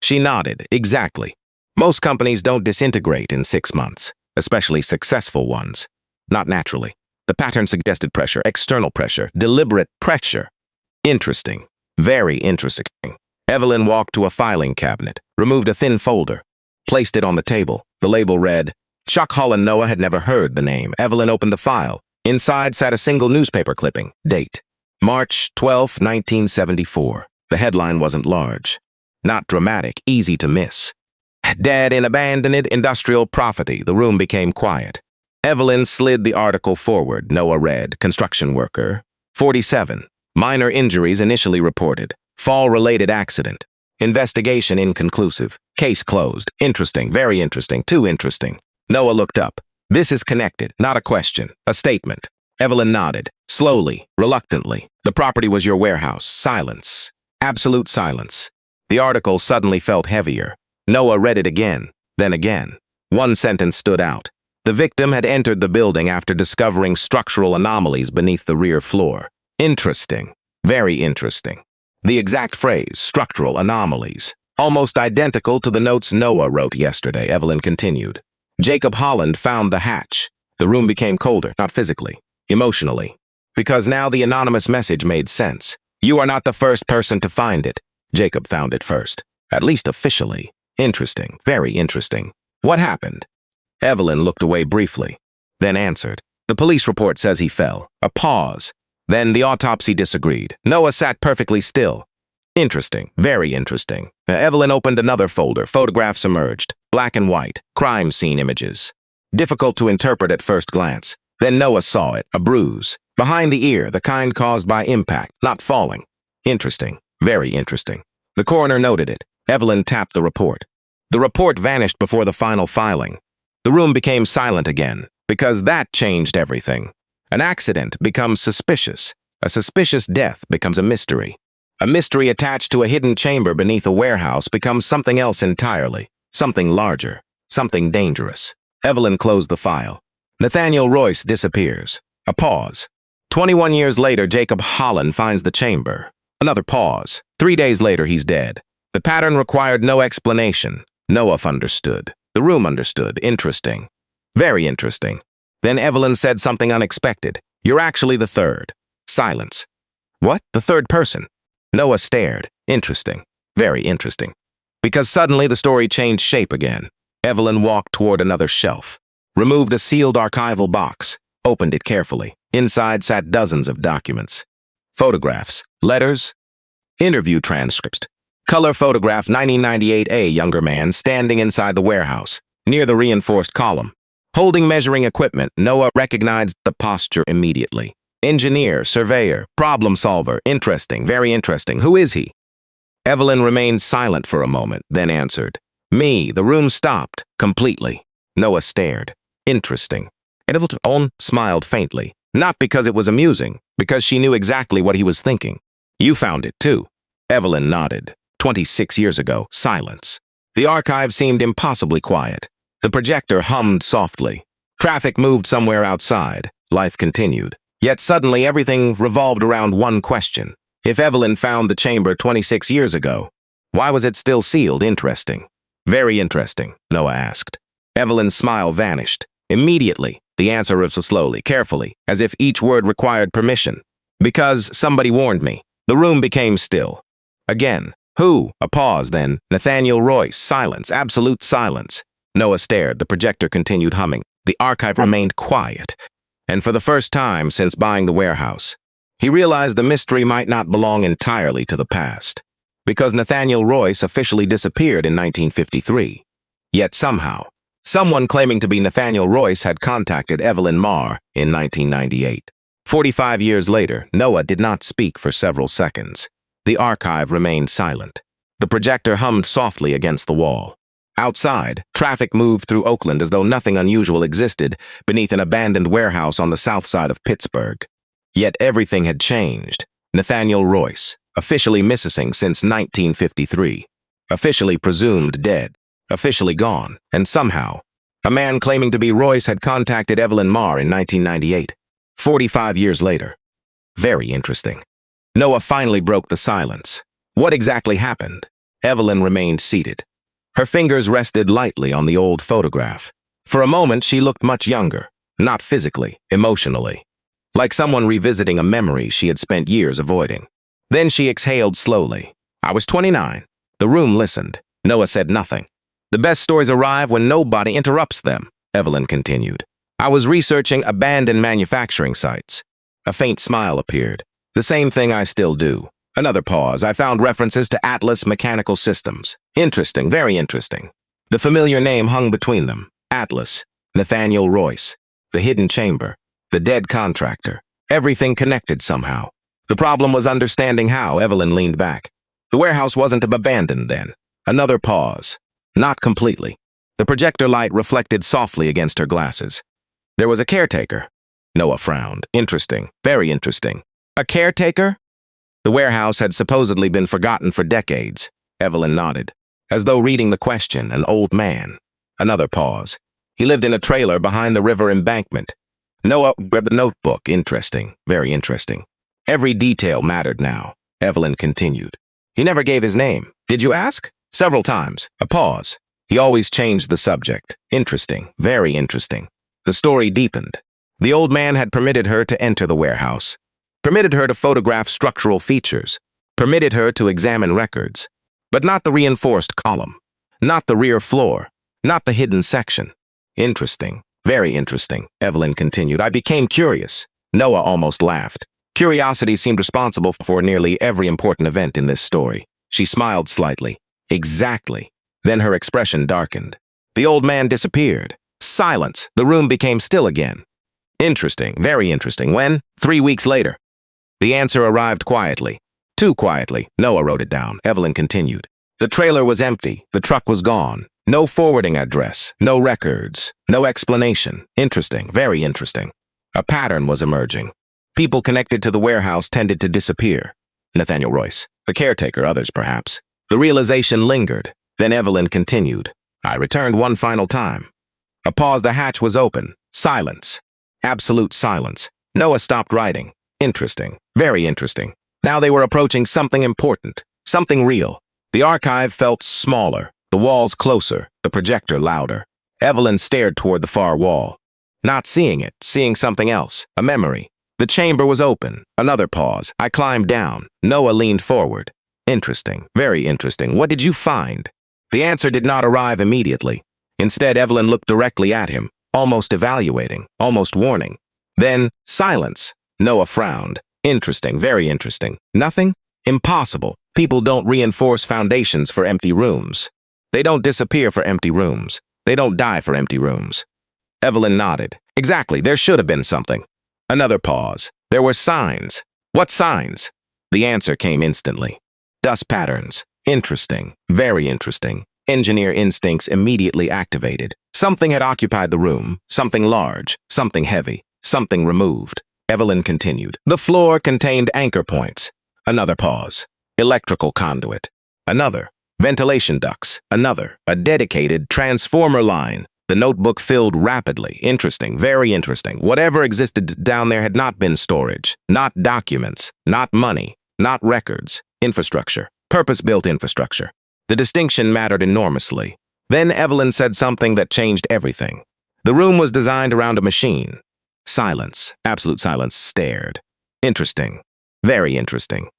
She nodded. Exactly. Most companies don't disintegrate in 6 months, especially successful ones. Not naturally. The pattern suggested pressure, external pressure, deliberate pressure. Interesting, very interesting. Evelyn walked to a filing cabinet, removed a thin folder, placed it on the table. The label read, Chuck Holland. Noah had never heard the name. Evelyn opened the file. Inside sat a single newspaper clipping. Date, March 12, 1974. The headline wasn't large. Not dramatic, easy to miss. Dead in abandoned industrial property. The room became quiet. Evelyn slid the article forward. Noah read, construction worker, 47. Minor injuries initially reported. Fall-related accident. Investigation inconclusive. Case closed. Interesting, very interesting, too interesting. Noah looked up. This is connected, not a question, a statement. Evelyn nodded, slowly, reluctantly. The property was your warehouse. Silence. Absolute silence. The article suddenly felt heavier. Noah read it again, then again. One sentence stood out. The victim had entered the building after discovering structural anomalies beneath the rear floor. Interesting. Very interesting. The exact phrase, structural anomalies, almost identical to the notes Noah wrote yesterday. Evelyn continued. Jacob Holland found the hatch. The room became colder, not physically, emotionally. Because now the anonymous message made sense. You are not the first person to find it. Jacob found it first, at least officially. Interesting, very interesting. What happened? Evelyn looked away briefly, then answered. The police report says he fell. A pause. Then the autopsy disagreed. Noah sat perfectly still. Interesting, very interesting. Evelyn opened another folder. Photographs emerged. Black and white. Crime scene images. Difficult to interpret at first glance. Then Noah saw it. A bruise. Behind the ear, the kind caused by impact, not falling. Interesting, very interesting. The coroner noted it. Evelyn tapped the report. The report vanished before the final filing. The room became silent again, because that changed everything. An accident becomes suspicious. A suspicious death becomes a mystery. A mystery attached to a hidden chamber beneath a warehouse becomes something else entirely. Something larger. Something dangerous. Evelyn closed the file. Nathaniel Royce disappears. A pause. 21 years later, Jacob Holland finds the chamber. Another pause. 3 days later, he's dead. The pattern required no explanation. Noah understood. The room understood. Interesting. Very interesting. Then Evelyn said something unexpected. You're actually the third. Silence. What? The third person? Noah stared. Interesting. Very interesting. Because suddenly the story changed shape again. Evelyn walked toward another shelf, removed a sealed archival box, opened it carefully. Inside sat dozens of documents. Photographs, letters, interview transcripts. Color photograph 1998A younger man standing inside the warehouse, near the reinforced column. Holding measuring equipment, Noah recognized the posture immediately. Engineer, surveyor, problem solver, interesting, very interesting. Who is he? Evelyn remained silent for a moment, then answered. Me. The room stopped, completely. Noah stared. Interesting. Evelyn smiled faintly, not because it was amusing, because she knew exactly what he was thinking. You found it, too. Evelyn nodded. 26 years ago, silence. The archive seemed impossibly quiet. The projector hummed softly. Traffic moved somewhere outside. Life continued. Yet suddenly everything revolved around one question. If Evelyn found the chamber 26 years ago, why was it still sealed? Interesting. Very interesting, Noah asked. Evelyn's smile vanished. Immediately, the answer was slowly, carefully, as if each word required permission. Because somebody warned me. The room became still. Again. Who? A pause, then. Nathaniel Royce. Silence. Absolute silence. Noah stared. The projector continued humming. The archive remained quiet. And for the first time since buying the warehouse, he realized the mystery might not belong entirely to the past. because Nathaniel Royce officially disappeared in 1953. Yet somehow, someone claiming to be Nathaniel Royce had contacted Evelyn Marr in 1998. 45 years later, Noah did not speak for several seconds. The archive remained silent. The projector hummed softly against the wall. Outside, traffic moved through Oakland as though nothing unusual existed beneath an abandoned warehouse on the south side of Pittsburgh. Yet everything had changed. Nathaniel Royce, officially missing since 1953, officially presumed dead, officially gone, and somehow, a man claiming to be Royce had contacted Evelyn Marr in 1998, 45 years later. Very interesting. Noah finally broke the silence. What exactly happened? Evelyn remained seated. Her fingers rested lightly on the old photograph. For a moment, she looked much younger, not physically, emotionally, like someone revisiting a memory she had spent years avoiding. Then she exhaled slowly. I was 29. The room listened. Noah said nothing. The best stories arrive when nobody interrupts them, Evelyn continued. I was researching abandoned manufacturing sites. A faint smile appeared. The same thing I still do. Another pause. I found references to Atlas Mechanical Systems. Interesting, very interesting. The familiar name hung between them. Atlas, Nathaniel Royce, the hidden chamber, the dead contractor. Everything connected somehow. The problem was understanding how. Evelyn leaned back. The warehouse wasn't abandoned then. Another pause. Not completely. The projector light reflected softly against her glasses. There was a caretaker. Noah frowned. Interesting, very interesting. A caretaker? The warehouse had supposedly been forgotten for decades. Evelyn nodded, as though reading the question. An old man. Another pause. He lived in a trailer behind the river embankment. Noah grabbed a notebook. Interesting, very interesting. Every detail mattered now. Evelyn continued. He never gave his name. Did you ask? Several times. A pause. He always changed the subject. Interesting, very interesting. The story deepened. The old man had permitted her to enter the warehouse, permitted her to photograph structural features, permitted her to examine records, but not the reinforced column, not the rear floor, not the hidden section. Interesting, very interesting, Evelyn continued. I became curious. Noah almost laughed. Curiosity seemed responsible for nearly every important event in this story. She smiled slightly. Exactly. Then her expression darkened. The old man disappeared. Silence. The room became still again. Interesting, very interesting. When? 3 weeks later. The answer arrived quietly. Too quietly. Noah wrote it down. Evelyn continued. The trailer was empty. The truck was gone. No forwarding address. No records. No explanation. Interesting, very interesting. A pattern was emerging. People connected to the warehouse tended to disappear. Nathaniel Royce, the caretaker, others perhaps. The realization lingered. Then Evelyn continued. I returned one final time. A pause. The hatch was open. Silence. Absolute silence. Noah stopped writing. Interesting. Very interesting. Now they were approaching something important. Something real. The archive felt smaller. The walls closer. The projector louder. Evelyn stared toward the far wall. Not seeing it. Seeing something else. A memory. The chamber was open. Another pause. I climbed down. Noah leaned forward. Interesting. Very interesting. What did you find? The answer did not arrive immediately. Instead, Evelyn looked directly at him, almost evaluating, almost warning. Then, silence. Noah frowned. Interesting, very interesting. Nothing? Impossible. People don't reinforce foundations for empty rooms. They don't disappear for empty rooms. They don't die for empty rooms. Evelyn nodded. Exactly, there should have been something. Another pause. There were signs. What signs? The answer came instantly. Dust patterns. Interesting. Very interesting. Engineer instincts immediately activated. Something had occupied the room. Something large. Something heavy. Something removed. Evelyn continued. The floor contained anchor points. Another pause. Electrical conduit. Another. Ventilation ducts. Another. A dedicated transformer line. The notebook filled rapidly. Interesting. Very interesting. Whatever existed down there had not been storage. Not documents. Not money. Not records. Infrastructure. Purpose-built infrastructure. The distinction mattered enormously. Then Evelyn said something that changed everything. The room was designed around a machine. Silence, absolute silence, stared. Interesting. Very interesting.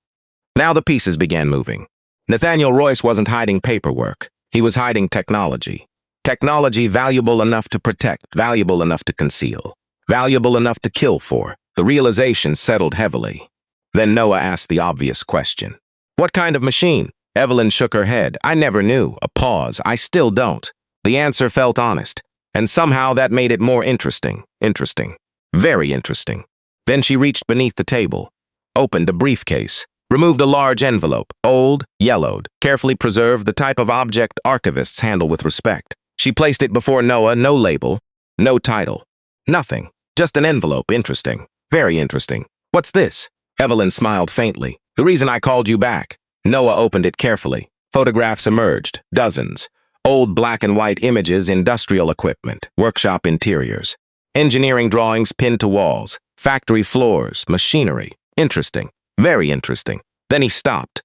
Now the pieces began moving. Nathaniel Royce wasn't hiding paperwork. He was hiding technology. Technology valuable enough to protect, valuable enough to conceal, valuable enough to kill for. The realization settled heavily. Then Noah asked the obvious question. What kind of machine? Evelyn shook her head. I never knew. A pause. I still don't. The answer felt honest, and somehow that made it more interesting. Interesting. Very interesting. Then she reached beneath the table, opened a briefcase, removed a large envelope, old, yellowed, carefully preserved, the type of object archivists handle with respect. She placed it before Noah, no label, no title, nothing. Just an envelope. Interesting. Very interesting. What's this? Evelyn smiled faintly. The reason I called you back. Noah opened it carefully. Photographs emerged. Dozens. Old black and white images, industrial equipment, workshop interiors, engineering drawings pinned to walls, factory floors, machinery. Interesting. Very interesting. Then he stopped.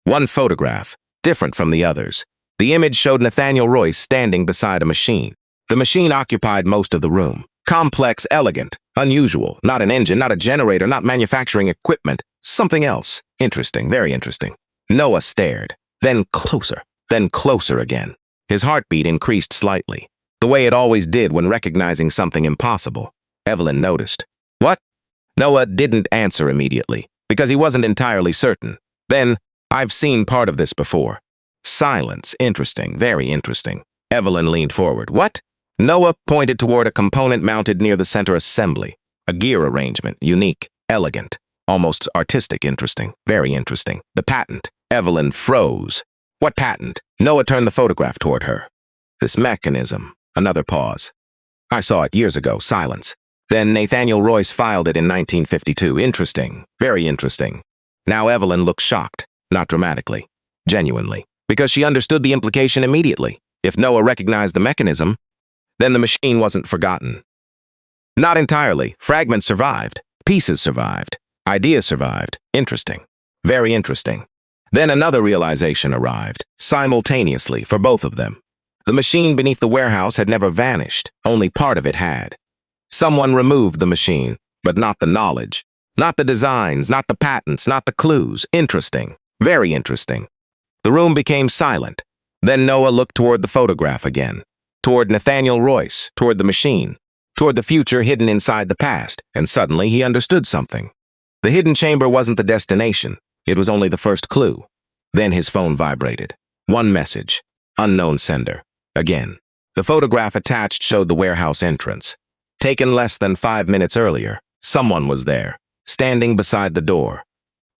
One photograph, different from the others. The image showed Nathaniel Royce standing beside a machine. The machine occupied most of the room. Complex, elegant, unusual. Not an engine, not a generator, not manufacturing equipment. Something else. Interesting, very interesting. Noah stared. Then closer again. His heartbeat increased slightly, the way it always did when recognizing something impossible. Evelyn noticed. What? Noah didn't answer immediately, because he wasn't entirely certain. Then, I've seen part of this before. Silence. Interesting, very interesting. Evelyn leaned forward. What? Noah pointed toward a component mounted near the center assembly. A gear arrangement, unique, elegant, almost artistic. Interesting, very interesting. The patent. Evelyn froze. What patent? Noah turned the photograph toward her. This mechanism. Another pause. I saw it years ago. Silence. Then Nathaniel Royce filed it in 1952. Interesting, very interesting. Now Evelyn looked shocked, not dramatically, genuinely, because she understood the implication immediately. If Noah recognized the mechanism, then the machine wasn't forgotten. Not entirely. Fragments survived. Pieces survived. Ideas survived. Interesting. Very interesting. Then another realization arrived, simultaneously for both of them. The machine beneath the warehouse had never vanished. Only part of it had. Someone removed the machine, but not the knowledge. Not the designs, not the patents, not the clues. Interesting. Very interesting. The room became silent. Then Noah looked toward the photograph again. Toward Nathaniel Royce, toward the machine, toward the future hidden inside the past, and suddenly he understood something. The hidden chamber wasn't the destination. It was only the first clue. Then his phone vibrated. One message. Unknown sender. Again. The photograph attached showed the warehouse entrance. Taken less than 5 minutes earlier, someone was there, standing beside the door,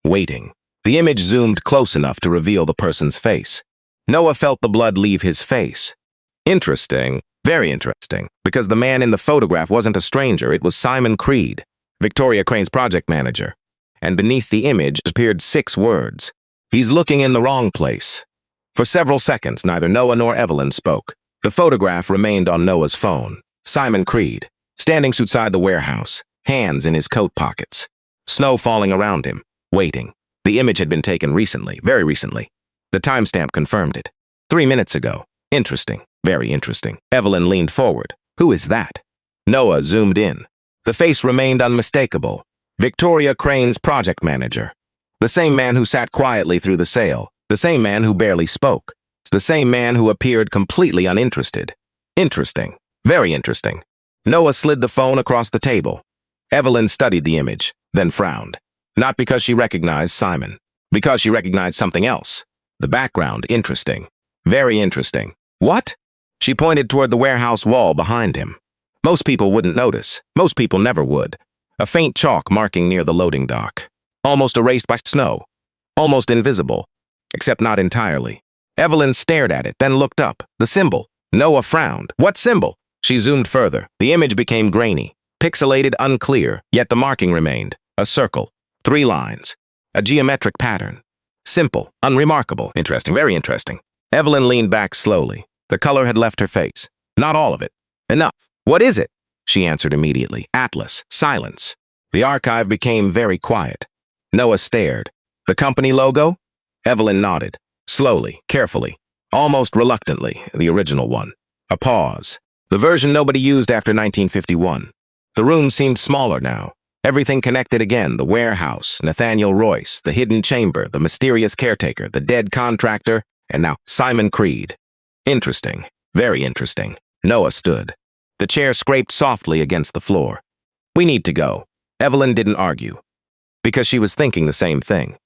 waiting. The image zoomed close enough to reveal the person's face. Noah felt the blood leave his face. Interesting, very interesting, because the man in the photograph wasn't a stranger. It was Simon Creed, Victoria Crane's project manager. And beneath the image appeared 6 words. He's looking in the wrong place. For several seconds, neither Noah nor Evelyn spoke. The photograph remained on Noah's phone. Simon Creed, standing outside the warehouse, hands in his coat pockets. Snow falling around him, waiting. The image had been taken recently, very recently. The timestamp confirmed it. 3 minutes ago. Interesting, very interesting. Evelyn leaned forward. Who is that? Noah zoomed in. The face remained unmistakable. Victoria Crane's project manager. The same man who sat quietly through the sale. The same man who barely spoke. The same man who appeared completely uninterested. Interesting. Very interesting. Noah slid the phone across the table. Evelyn studied the image, then frowned. Not because she recognized Simon. Because she recognized something else. The background. Interesting. Very interesting. What? She pointed toward the warehouse wall behind him. Most people wouldn't notice. Most people never would. A faint chalk marking near the loading dock. Almost erased by snow. Almost invisible. Except not entirely. Evelyn stared at it, then looked up. The symbol. Noah frowned. What symbol? She zoomed further. The image became grainy, pixelated, unclear, yet the marking remained. A circle. 3 lines. A geometric pattern. Simple. Unremarkable. Interesting. Very interesting. Evelyn leaned back slowly. The color had left her face. Not all of it. Enough. What is it? She answered immediately. Atlas. Silence. The archive became very quiet. Noah stared. The company logo? Evelyn nodded. Slowly, carefully, almost reluctantly, the original one. A pause. The version nobody used after 1951. The room seemed smaller now. Everything connected again. The warehouse, Nathaniel Royce, the hidden chamber, the mysterious caretaker, the dead contractor, and now Simon Creed. Interesting. Very interesting. Noah stood. The chair scraped softly against the floor. We need to go. Evelyn didn't argue, because she was thinking the same thing.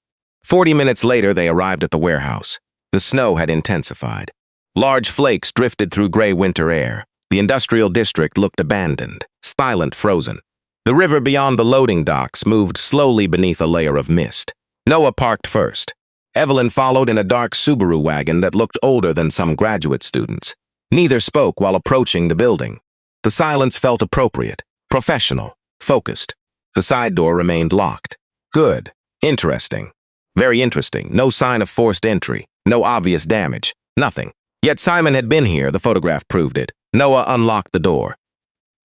40 minutes later, they arrived at the warehouse. The snow had intensified. Large flakes drifted through gray winter air. The industrial district looked abandoned, silent, frozen. The river beyond the loading docks moved slowly beneath a layer of mist. Noah parked first. Evelyn followed in a dark Subaru wagon that looked older than some graduate students. Neither spoke while approaching the building. The silence felt appropriate, professional, focused. The side door remained locked. Good. Interesting. Very interesting. No sign of forced entry. No obvious damage. Nothing. Yet Simon had been here, the photograph proved it. Noah unlocked the door.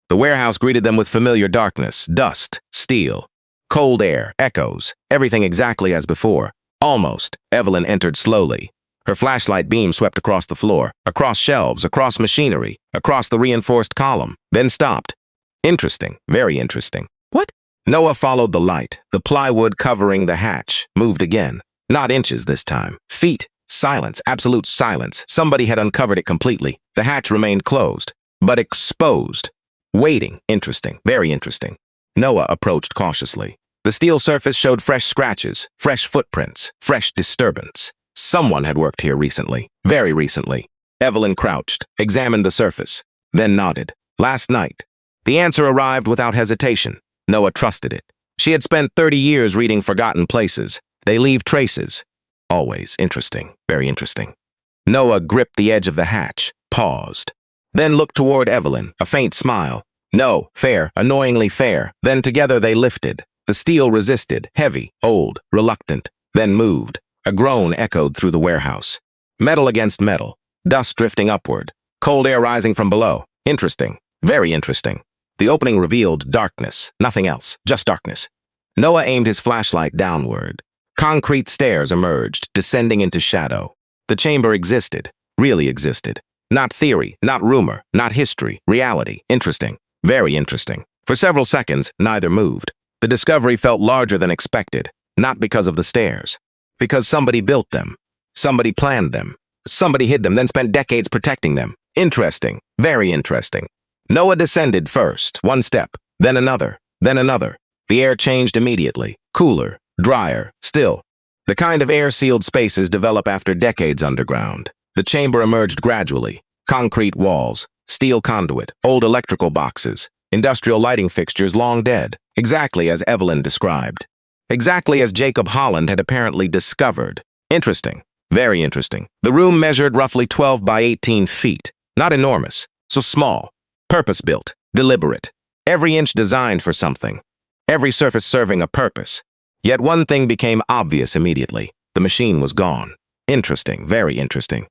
The warehouse greeted them with familiar darkness, dust, steel, cold air, echoes, everything exactly as before. Almost. Evelyn entered slowly. Her flashlight beam swept across the floor, across shelves, across machinery, across the reinforced column, then stopped. Interesting. Very interesting. What? Noah followed the light. The plywood covering the hatch moved again. Not inches this time. Feet. Silence. Absolute silence. Somebody had uncovered it completely. The hatch remained closed, but exposed. Waiting. Interesting. Very interesting. Noah approached cautiously. The steel surface showed fresh scratches, fresh footprints, fresh disturbance. Someone had worked here recently. Very recently. Evelyn crouched, examined the surface, then nodded. Last night. The answer arrived without hesitation. Noah trusted it. She had spent 30 years reading forgotten places. They leave traces. Always interesting. Very interesting. Noah gripped the edge of the hatch, paused, then looked toward Evelyn, a faint smile. No, fair, annoyingly fair. Then together they lifted. The steel resisted, heavy, old, reluctant, then moved. A groan echoed through the warehouse. Metal against metal, dust drifting upward, cold air rising from below. Interesting. Very interesting. The opening revealed darkness, nothing else, just darkness. Noah aimed his flashlight downward. Concrete stairs emerged, descending into shadow. The chamber existed, really existed. Not theory, not rumor, not history, reality. Interesting. Very interesting. For several seconds, neither moved. The discovery felt larger than expected, not because of the stairs. Because somebody built them. Somebody planned them. Somebody hid them, then spent decades protecting them. Interesting. Very interesting. Noah descended first, one step, then another, then another. The air changed immediately. Cooler, drier, still. The kind of air-sealed spaces develop after decades underground. The chamber emerged gradually. Concrete walls, steel conduit, old electrical boxes, industrial lighting fixtures long dead. Exactly as Evelyn described. Exactly as Jacob Holland had apparently discovered. Interesting. Very interesting. The room measured roughly 12 by 18 feet. Not enormous, so small. Purpose-built, deliberate. Every inch designed for something. Every surface serving a purpose. Yet one thing became obvious immediately. The machine was gone. Interesting. Very interesting.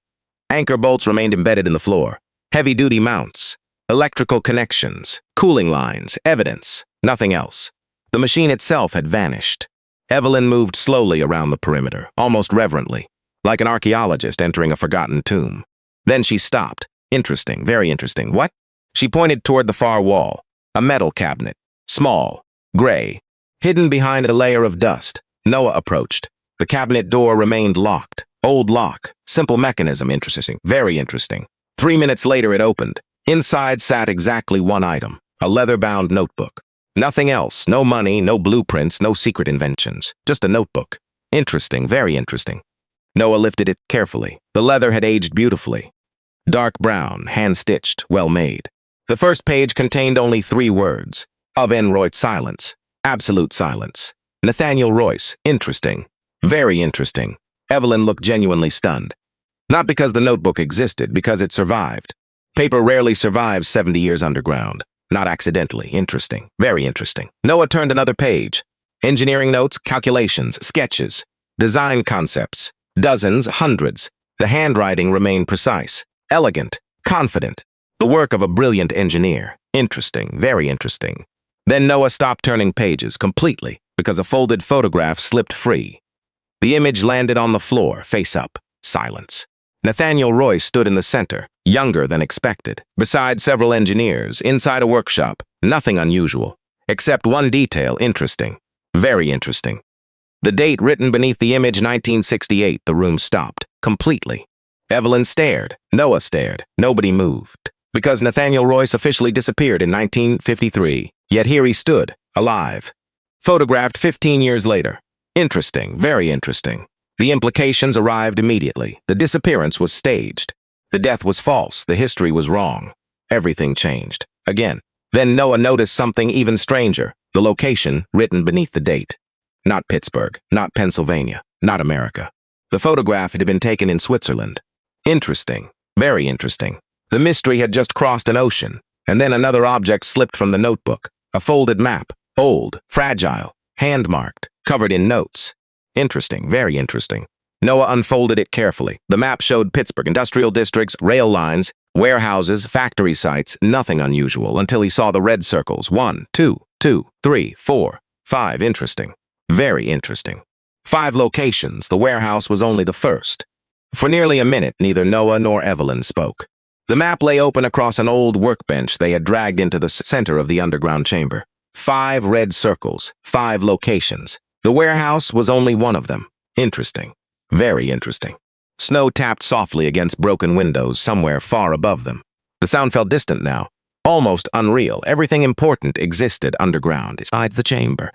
Anchor bolts remained embedded in the floor. Heavy-duty mounts. Electrical connections. Cooling lines. Evidence. Nothing else. The machine itself had vanished. Evelyn moved slowly around the perimeter, almost reverently, like an archaeologist entering a forgotten tomb. Then she stopped. Interesting, very interesting. What? She pointed toward the far wall. A metal cabinet. Small. Gray. Hidden behind a layer of dust. Noah approached. The cabinet door remained locked. Old lock. Simple mechanism. Interesting. Very interesting. 3 minutes later it opened. Inside sat exactly one item. A leather-bound notebook. Nothing else. No money, no blueprints, no secret inventions. Just a notebook. Interesting. Very interesting. Noah lifted it carefully. The leather had aged beautifully. Dark brown, hand-stitched, well-made. The first page contained only 3 words. Royce silence. Absolute silence. Nathaniel Royce. Interesting. Very interesting. Evelyn looked genuinely stunned. Not because the notebook existed, because it survived. Paper rarely survives 70 years underground. Not accidentally. Interesting. Very interesting. Noah turned another page. Engineering notes, calculations, sketches, design concepts. Dozens, hundreds. The handwriting remained precise, elegant, confident. The work of a brilliant engineer. Interesting. Very interesting. Then Noah stopped turning pages completely because a folded photograph slipped free. The image landed on the floor, face up. Silence. Nathaniel Royce stood in the center, younger than expected, beside several engineers, inside a workshop. Nothing unusual, except one detail interesting. Very interesting. The date written beneath the image, 1968, the room stopped, completely. Evelyn stared. Noah stared. Nobody moved. Because Nathaniel Royce officially disappeared in 1953. Yet here he stood, alive. Photographed 15 years later. Interesting, very interesting. The implications arrived immediately. The disappearance was staged. The death was false. The history was wrong. Everything changed. Again. Then Noah noticed something even stranger. The location written beneath the date. Not Pittsburgh, not Pennsylvania, not America. The photograph had been taken in Switzerland. Interesting, very interesting. The mystery had just crossed an ocean, and then another object slipped from the notebook. A folded map, old, fragile, hand-marked, covered in notes. Interesting, very interesting. Noah unfolded it carefully. The map showed Pittsburgh industrial districts, rail lines, warehouses, factory sites, nothing unusual until he saw the red circles. 1, 2, 3, 4, 5. Interesting. Very interesting. 5 locations. The warehouse was only the first. For nearly a minute, neither Noah nor Evelyn spoke. The map lay open across an old workbench they had dragged into the center of the underground chamber. 5 red circles. 5 locations. The warehouse was only one of them. Interesting. Very interesting. Snow tapped softly against broken windows somewhere far above them. The sound felt distant now, almost unreal. Everything important existed underground, inside the chamber.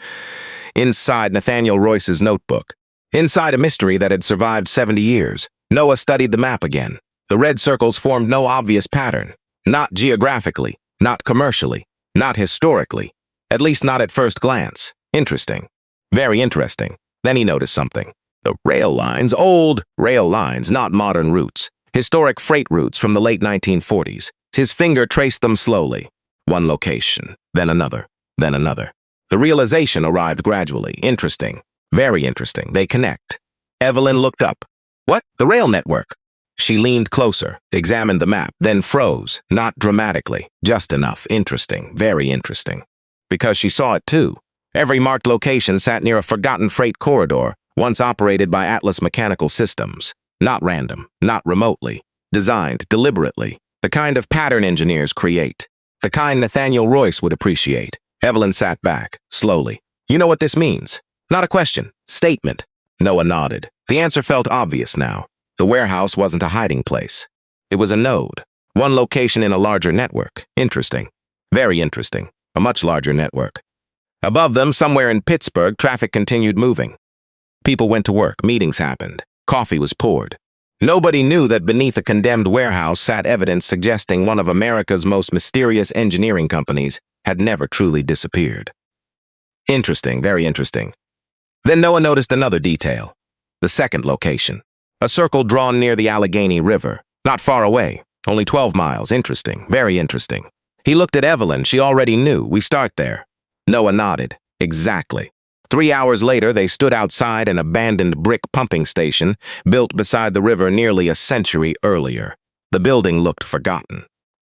Inside Nathaniel Royce's notebook. Inside a mystery that had survived 70 years. Noah studied the map again. The red circles formed no obvious pattern. Not geographically, not commercially, not historically. At least not at first glance. Interesting. Very interesting. Then he noticed something. The rail lines, old rail lines, not modern routes. Historic freight routes from the late 1940s. His finger traced them slowly. One location, then another, then another. The realization arrived gradually. Interesting. Very interesting. They connect. Evelyn looked up. What? The rail network. She leaned closer, examined the map, then froze. Not dramatically. Just enough. Interesting. Very interesting. Because she saw it too. Every marked location sat near a forgotten freight corridor, once operated by Atlas Mechanical Systems. Not random, not remotely. Designed deliberately. The kind of pattern engineers create. The kind Nathaniel Royce would appreciate. Evelyn sat back, slowly. You know what this means? Not a question. Statement. Noah nodded. The answer felt obvious now. The warehouse wasn't a hiding place. It was a node. One location in a larger network. Interesting. Very interesting. A much larger network. Above them, somewhere in Pittsburgh, traffic continued moving. People went to work. Meetings happened. Coffee was poured. Nobody knew that beneath a condemned warehouse sat evidence suggesting one of America's most mysterious engineering companies had never truly disappeared. Interesting, very interesting. Then Noah noticed another detail. The second location. A circle drawn near the Allegheny River. Not far away. Only 12 miles. Interesting, very interesting. He looked at Evelyn. She already knew. We start there. Noah nodded. Exactly. 3 hours later, they stood outside an abandoned brick pumping station built beside the river nearly a century earlier. The building looked forgotten.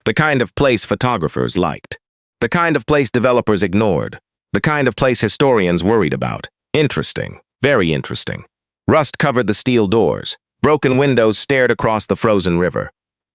The kind of place photographers liked. The kind of place developers ignored. The kind of place historians worried about. Interesting. Very interesting. Rust covered the steel doors. Broken windows stared across the frozen river.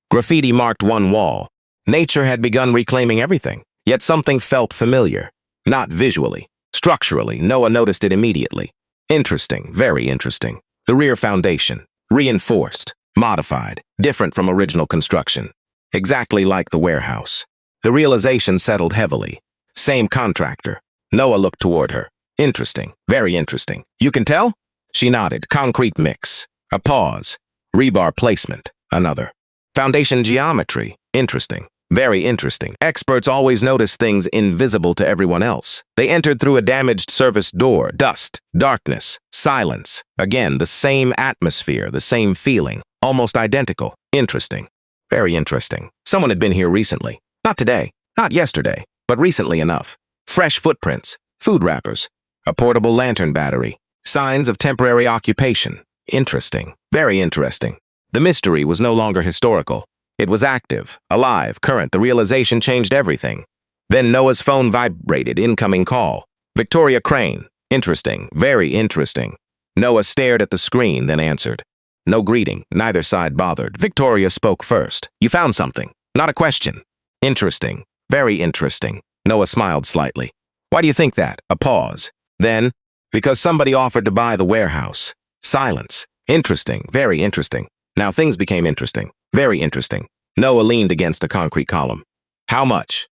Graffiti marked one wall. Nature had begun reclaiming everything, yet something felt familiar. Not visually. Structurally, Noah noticed it immediately. Interesting, very interesting. The rear foundation. Reinforced. Modified. Different from original construction. Exactly like the warehouse. The realization settled heavily. Same contractor. Noah looked toward her. Interesting, very interesting. You can tell? She nodded. Concrete mix. A pause. Rebar placement. Another. Foundation geometry. Interesting. Very interesting. Experts always notice things invisible to everyone else. They entered through a damaged service door. Dust. Darkness. Silence. Again, the same atmosphere, the same feeling. Almost identical. Interesting. Very interesting. Someone had been here recently. Not today. Not yesterday. But recently enough. Fresh footprints. Food wrappers. A portable lantern battery. Signs of temporary occupation. Interesting. Very interesting. The mystery was no longer historical. It was active, alive, current. The realization changed everything. Then Noah's phone vibrated. Incoming call. Victoria Crane. Interesting. Very interesting. Noah stared at the screen, then answered. No greeting. Neither side bothered. Victoria spoke first. You found something. Not a question. Interesting. Very interesting. Noah smiled slightly. Why do you think that? A pause. Then, because somebody offered to buy the warehouse. Silence. Interesting. Very interesting. Now things became interesting. Very interesting. Noah leaned against a concrete column. How much?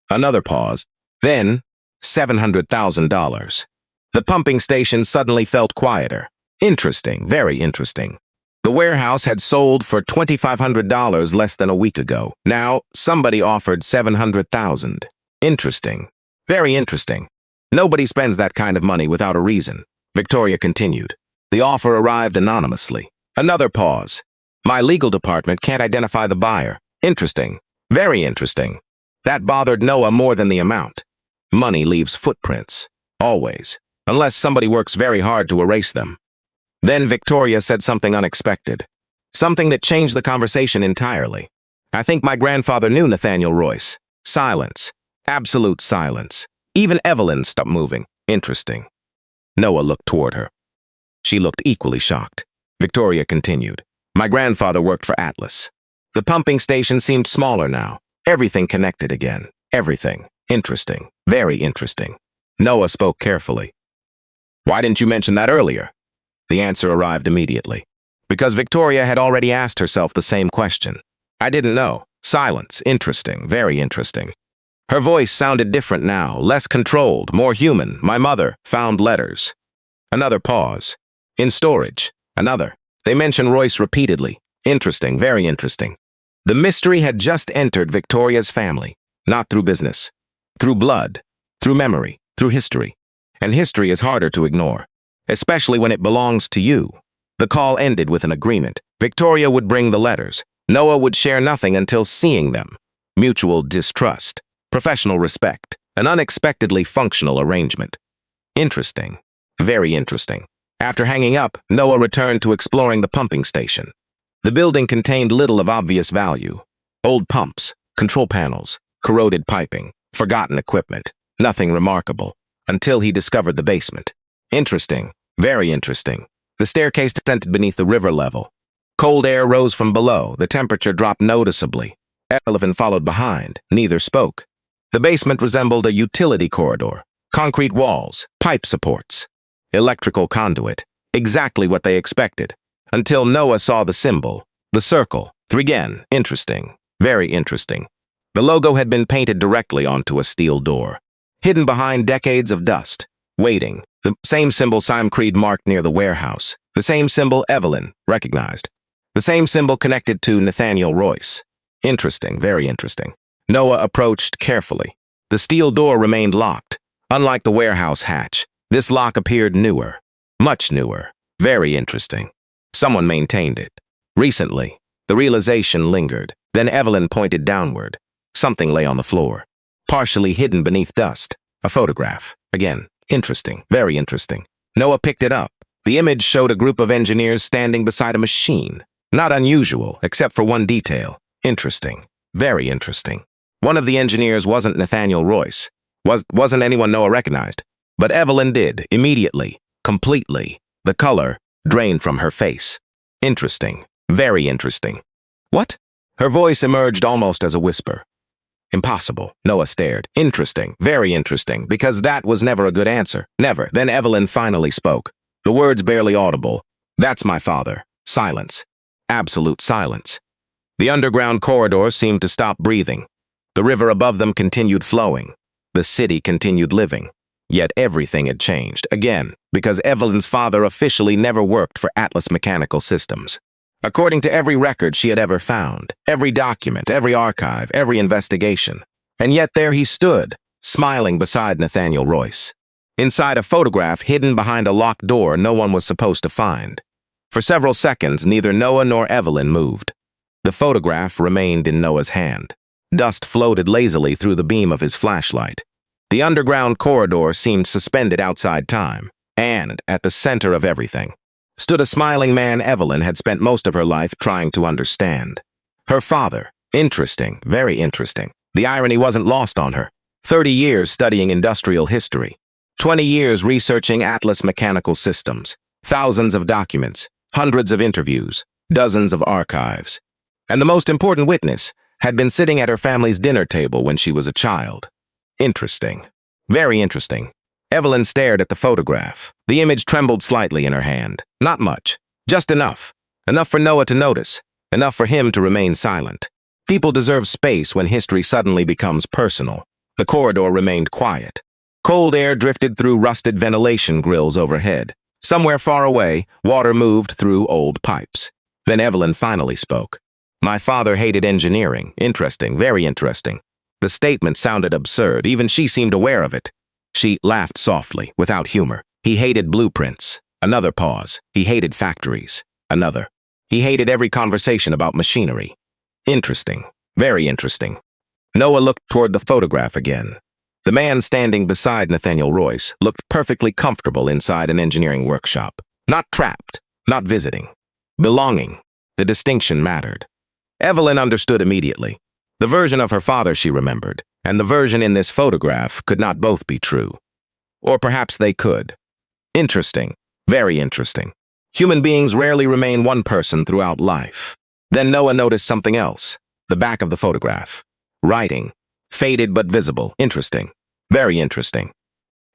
Another pause. Then, $700,000. The pumping station suddenly felt quieter. Interesting, very interesting. The warehouse had sold for $2,500 less than a week ago. Now, somebody offered $700,000. Interesting. Very interesting. Nobody spends that kind of money without a reason. Victoria continued. The offer arrived anonymously. Another pause. My legal department can't identify the buyer. Interesting. Very interesting. That bothered Noah more than the amount. Money leaves footprints. Always. Unless somebody works very hard to erase them. Then Victoria said something unexpected. Something that changed the conversation entirely. I think my grandfather knew Nathaniel Royce. Silence. Absolute silence. Even Evelyn stopped moving. Interesting. Noah looked toward her. She looked equally shocked. Victoria continued. My grandfather worked for Atlas. The pumping station seemed smaller now. Everything connected again. Everything. Interesting. Very interesting. Noah spoke carefully. Why didn't you mention that earlier? The answer arrived immediately. Because Victoria had already asked herself the same question. I didn't know. Silence. Interesting. Very interesting. Her voice sounded different now, less controlled, more human. My mother found letters. Another pause. In storage. Another. They mentioned Royce repeatedly. Interesting. Very interesting. The mystery had just entered Victoria's family. Not through business. Through blood. Through memory. Through history. And history is harder to ignore. Especially when it belongs to you. The call ended with an agreement. Victoria would bring the letters. Noah would share nothing until seeing them. Mutual distrust. Professional respect. An unexpectedly functional arrangement. Interesting. Very interesting. After hanging up, Noah returned to exploring the pumping station. The building contained little of obvious value. Old pumps, control panels, corroded piping, forgotten equipment. Nothing remarkable. Until he discovered the basement. Interesting. Very interesting. The staircase descended beneath the river level. Cold air rose from below. The temperature dropped noticeably. Evelyn followed behind. Neither spoke. The basement resembled a utility corridor. Concrete walls, pipe supports, electrical conduit. Exactly what they expected. Until Noah saw the symbol. The circle. Again. Interesting. Very interesting. The logo had been painted directly onto a steel door. Hidden behind decades of dust. Waiting. The same symbol Simon Creed marked near the warehouse. The same symbol Evelyn recognized. The same symbol connected to Nathaniel Royce. Interesting, very interesting. Noah approached carefully. The steel door remained locked. Unlike the warehouse hatch, this lock appeared newer. Much newer. Very interesting. Someone maintained it. Recently, the realization lingered. Then Evelyn pointed downward. Something lay on the floor. Partially hidden beneath dust. A photograph. Again, interesting. Very interesting. Noah picked it up. The image showed a group of engineers standing beside a machine. Not unusual, except for one detail. Interesting. Very interesting. One of the engineers wasn't Nathaniel Royce. Wasn't anyone Noah recognized. But Evelyn did, immediately, completely. The color drained from her face. Interesting. Very interesting. What? Her voice emerged almost as a whisper. Impossible. Noah stared. Interesting. Very interesting. Because that was never a good answer. Never. Then Evelyn finally spoke. The words barely audible. That's my father. Silence. Absolute silence. The underground corridor seemed to stop breathing. The river above them continued flowing. The city continued living. Yet everything had changed, again, because Evelyn's father officially never worked for Atlas Mechanical Systems. According to every record she had ever found, every document, every archive, every investigation. And yet there he stood, smiling beside Nathaniel Royce. Inside a photograph hidden behind a locked door no one was supposed to find. For several seconds, neither Noah nor Evelyn moved. The photograph remained in Noah's hand. Dust floated lazily through the beam of his flashlight. The underground corridor seemed suspended outside time, and, at the center of everything, stood a smiling man Evelyn had spent most of her life trying to understand. Her father. Interesting, very interesting. The irony wasn't lost on her. 30 years studying industrial history. 20 years researching Atlas Mechanical Systems. Thousands of documents. Hundreds of interviews. Dozens of archives. And the most important witness had been sitting at her family's dinner table when she was a child. Interesting. Very interesting. Evelyn stared at the photograph. The image trembled slightly in her hand. Not much. Just enough. Enough for Noah to notice. Enough for him to remain silent. People deserve space when history suddenly becomes personal. The corridor remained quiet. Cold air drifted through rusted ventilation grills overhead. Somewhere far away, water moved through old pipes. Then Evelyn finally spoke. My father hated engineering. Interesting, very interesting. The statement sounded absurd. Even she seemed aware of it. She laughed softly, without humor. He hated blueprints. Another pause. He hated factories. Another. He hated every conversation about machinery. Interesting. Very interesting. Noah looked toward the photograph again. The man standing beside Nathaniel Royce looked perfectly comfortable inside an engineering workshop. Not trapped. Not visiting. Belonging. The distinction mattered. Evelyn understood immediately. The version of her father she remembered, and the version in this photograph could not both be true. Or perhaps they could. Interesting. Very interesting. Human beings rarely remain one person throughout life. Then Noah noticed something else. The back of the photograph. Writing. Faded but visible. Interesting. Very interesting.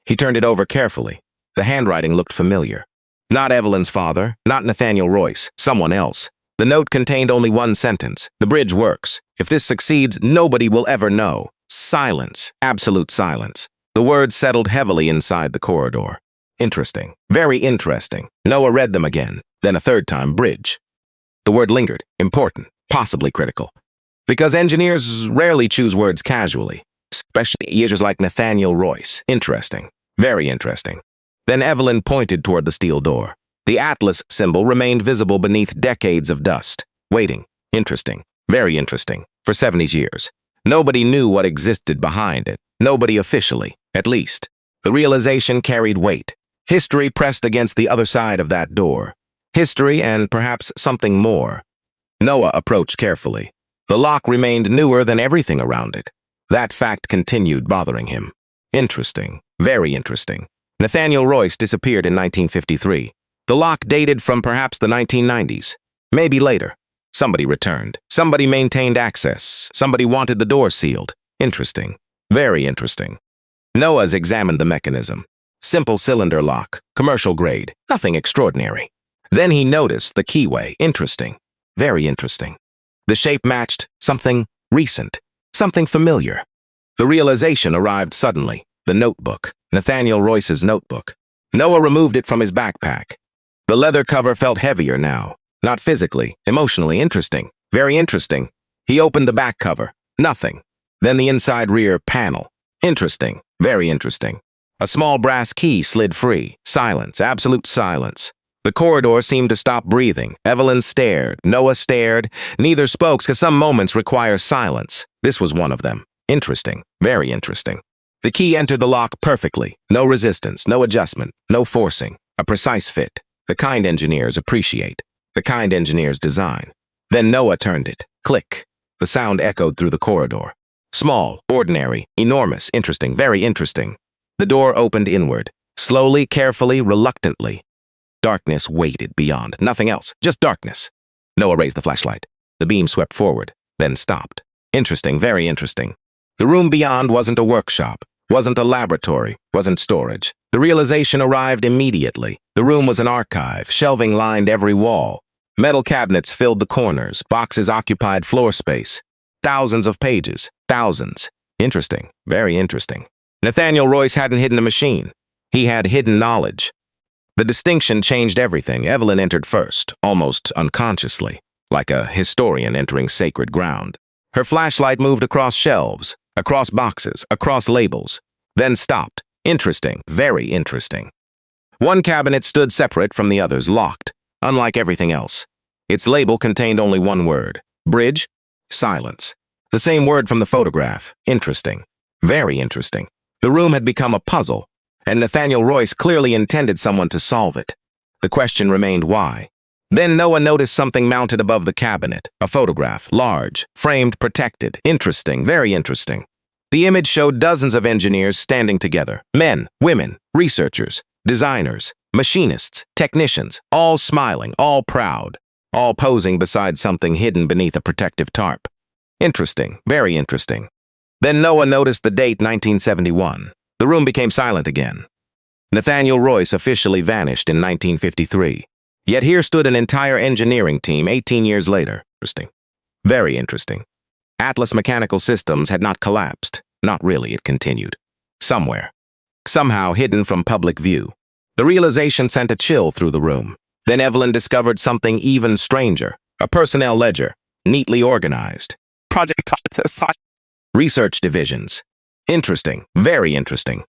He turned it over carefully. The handwriting looked familiar. Not Evelyn's father, not Nathaniel Royce, someone else. The note contained only one sentence. The bridge works. If this succeeds, nobody will ever know. Silence. Absolute silence. The words settled heavily inside the corridor. Interesting. Very interesting. Noah read them again. Then a third time, bridge. The word lingered. Important. Possibly critical. Because engineers rarely choose words casually, especially users like Nathaniel Royce. Interesting. Very interesting. Then Evelyn pointed toward the steel door. The Atlas symbol remained visible beneath decades of dust. Waiting. Interesting. Very interesting. For 70 years. Nobody knew what existed behind it. Nobody officially, at least. The realization carried weight. History pressed against the other side of that door. History and perhaps something more. Noah approached carefully. The lock remained newer than everything around it. That fact continued bothering him. Interesting. Very interesting. Nathaniel Royce disappeared in 1953. The lock dated from perhaps the 1990s. Maybe later. Somebody returned. Somebody maintained access. Somebody wanted the door sealed. Interesting. Very interesting. Noah's examined the mechanism. Simple cylinder lock. Commercial grade. Nothing extraordinary. Then he noticed the keyway. Interesting. Very interesting. The shape matched something recent, something familiar. The realization arrived suddenly. The notebook. Nathaniel Royce's notebook. Noah removed it from his backpack. The leather cover felt heavier now. Not physically, emotionally. Interesting. Very interesting. He opened the back cover. Nothing. Then the inside rear panel. Interesting. Very interesting. A small brass key slid free. Silence. Absolute silence. The corridor seemed to stop breathing. Evelyn stared. Noah stared. Neither spoke because some moments require silence. This was one of them. Interesting. Very interesting. The key entered the lock perfectly. No resistance, no adjustment, no forcing. A precise fit. The kind engineers appreciate. The kind engineers design. Then Noah turned it. Click. The sound echoed through the corridor. Small, ordinary, enormous, interesting, very interesting. The door opened inward. Slowly, carefully, reluctantly. Darkness waited beyond. Nothing else. Just darkness. Noah raised the flashlight. The beam swept forward, then stopped. Interesting, very interesting. The room beyond wasn't a workshop, wasn't a laboratory, wasn't storage. The realization arrived immediately. The room was an archive. Shelving lined every wall. Metal cabinets filled the corners. Boxes occupied floor space. Thousands of pages. Thousands. Interesting, very interesting. Nathaniel Royce hadn't hidden a machine. He had hidden knowledge. The distinction changed everything. Evelyn entered first, almost unconsciously, like a historian entering sacred ground. Her flashlight moved across shelves, across boxes, across labels, then stopped. Interesting, very interesting. One cabinet stood separate from the others, locked, unlike everything else. Its label contained only one word. Bridge? Silence. The same word from the photograph. Interesting. Very interesting. The room had become a puzzle, and Nathaniel Royce clearly intended someone to solve it. The question remained why. Then Noah noticed something mounted above the cabinet. A photograph, large, framed, protected. Interesting, very interesting. The image showed dozens of engineers standing together. Men, women, researchers, designers, machinists, technicians, all smiling, all proud, all posing beside something hidden beneath a protective tarp. Interesting, very interesting. Then Noah noticed the date 1971. The room became silent again. Nathaniel Royce officially vanished in 1953. Yet here stood an entire engineering team 18 years later. Interesting. Very interesting. Atlas Mechanical Systems had not collapsed. Not really, it continued. Somewhere. somehow hidden from public view. The realization sent a chill through the room. Then Evelyn discovered something even stranger, a personnel ledger, neatly organized. Project Research divisions. Interesting, very interesting.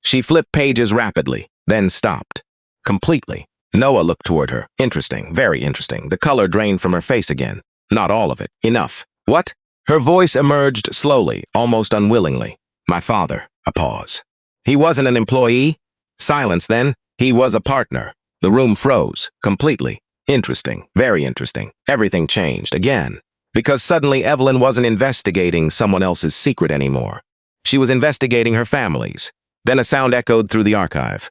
She flipped pages rapidly, then stopped. Completely. Noah looked toward her. Interesting, very interesting. The color drained from her face again. Not all of it. Enough. What? Her voice emerged slowly, almost unwillingly. My father. A pause. He wasn't an employee? Silence then. He was a partner. The room froze. Completely. Interesting. Very interesting. Everything changed again. Because suddenly Evelyn wasn't investigating someone else's secret anymore. She was investigating her family's. Then a sound echoed through the archive.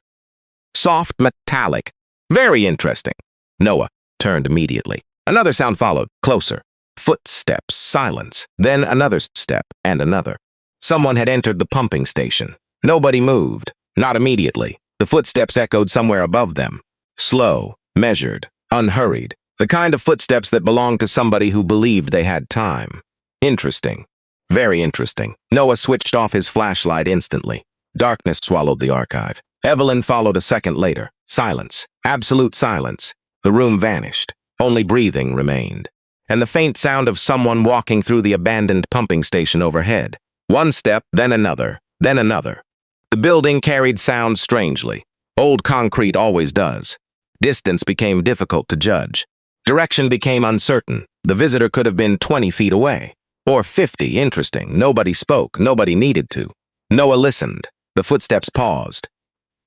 Soft, metallic. Very interesting. Noah turned immediately. Another sound followed, closer. Footsteps, silence. Then another step, and another. Someone had entered the pumping station. Nobody moved. Not immediately. The footsteps echoed somewhere above them. Slow, measured, unhurried. The kind of footsteps that belonged to somebody who believed they had time. Interesting. Very interesting. Noah switched off his flashlight instantly. Darkness swallowed the archive. Evelyn followed a second later. Silence. Absolute silence. The room vanished. Only breathing remained. And the faint sound of someone walking through the abandoned pumping station overhead. One step, then another, then another. The building carried sound strangely. Old concrete always does. Distance became difficult to judge. Direction became uncertain. The visitor could have been 20 feet away. Or 50, interesting. Nobody spoke. Nobody needed to. Noah listened. The footsteps paused.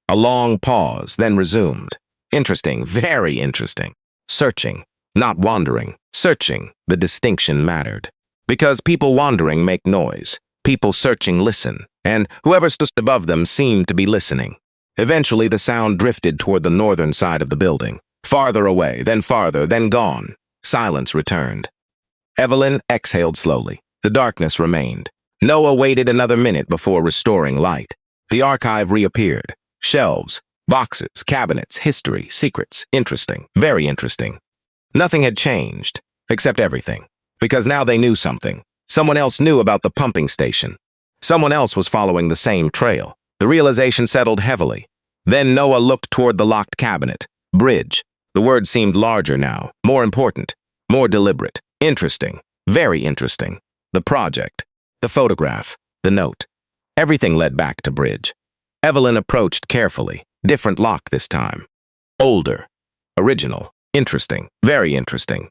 A long pause, then resumed. Interesting, very interesting. Searching, not wandering. Searching, the distinction mattered. Because people wandering make noise. People searching listen. And whoever stood above them seemed to be listening. Eventually, the sound drifted toward the northern side of the building. Farther away, then farther, then gone. Silence returned. Evelyn exhaled slowly. The darkness remained. Noah waited another minute before restoring light. The archive reappeared. Shelves, boxes, cabinets, history, secrets. Interesting. Very interesting. Nothing had changed, except everything. Because now they knew something. Someone else knew about the pumping station. Someone else was following the same trail. The realization settled heavily. Then Noah looked toward the locked cabinet. Bridge. The word seemed larger now, more important, more deliberate. Interesting. Very interesting. The project. The photograph. The note. Everything led back to Bridge. Evelyn approached carefully. Different lock this time. Older. Original. Interesting. Very interesting.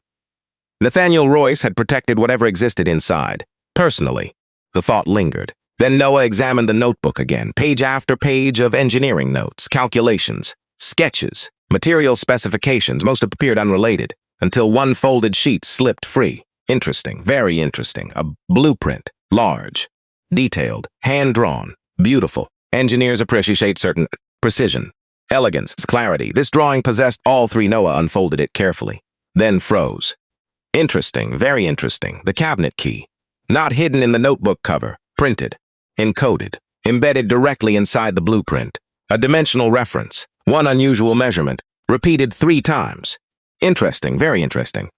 Nathaniel Royce had protected whatever existed inside. Personally. The thought lingered. Then Noah examined the notebook again. Page after page of engineering notes, calculations, sketches, material specifications. Most appeared unrelated, until one folded sheet slipped free. Interesting. Very interesting. A blueprint. Large. Detailed. Hand-drawn. Beautiful. Engineers appreciate certain precision, elegance, clarity. This drawing possessed all three. Noah unfolded it carefully, then froze. Interesting, very interesting. The cabinet key. Not hidden in the notebook cover. Printed. Encoded. Embedded directly inside the blueprint. A dimensional reference. One unusual measurement. Repeated 3 times. Interesting, very interesting.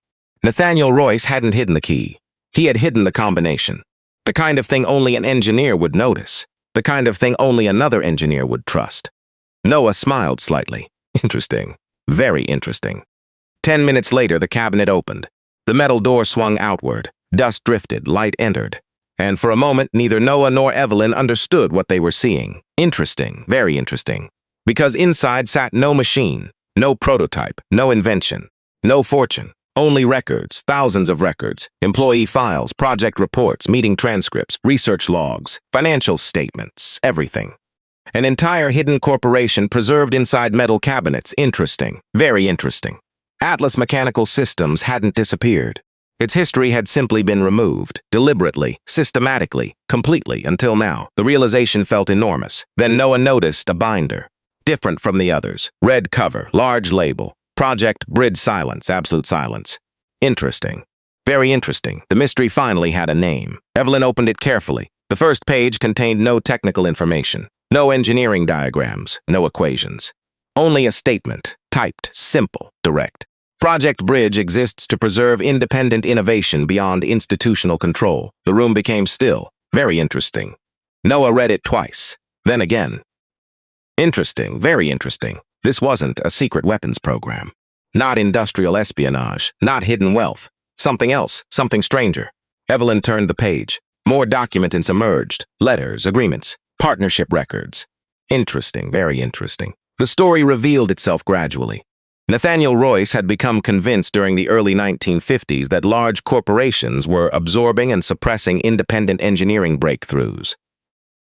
Nathaniel Royce hadn't hidden the key. He had hidden the combination. The kind of thing only an engineer would notice. The kind of thing only another engineer would trust. Noah smiled slightly. Interesting. Very interesting. 10 minutes later, the cabinet opened. The metal door swung outward. Dust drifted. Light entered. And for a moment, neither Noah nor Evelyn understood what they were seeing. Interesting. Very interesting. Because inside sat no machine, no prototype, no invention, no fortune. Only records, thousands of records, employee files, project reports, meeting transcripts, research logs, financial statements, everything. An entire hidden corporation preserved inside metal cabinets. Interesting. Very interesting. Atlas Mechanical Systems hadn't disappeared. Its history had simply been removed, deliberately, systematically, completely, until now. The realization felt enormous. Then Noah noticed a binder. Different from the others. Red cover, large label. Project Bridge Silence, absolute silence. Interesting. Very interesting. The mystery finally had a name. Evelyn opened it carefully. The first page contained no technical information. No engineering diagrams. No equations. Only a statement. Typed, simple, direct. Project Bridge exists to preserve independent innovation beyond institutional control. The room became still. Very interesting. Noah read it twice. Then again. Interesting, very interesting. This wasn't a secret weapons program. Not industrial espionage, not hidden wealth. Something else, something stranger. Evelyn turned the page. More documents emerged. Letters, agreements, partnership records. Interesting, very interesting. The story revealed itself gradually. Nathaniel Royce had become convinced during the early 1950s that large corporations were absorbing and suppressing independent engineering breakthroughs.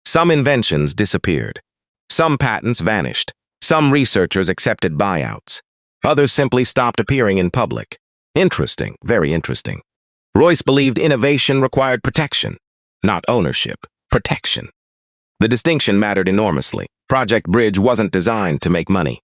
Some inventions disappeared. Some patents vanished. Some researchers accepted buyouts. Others simply stopped appearing in public. Interesting, very interesting. Royce believed innovation required protection, not ownership, protection. The distinction mattered enormously. Project Bridge wasn't designed to make money.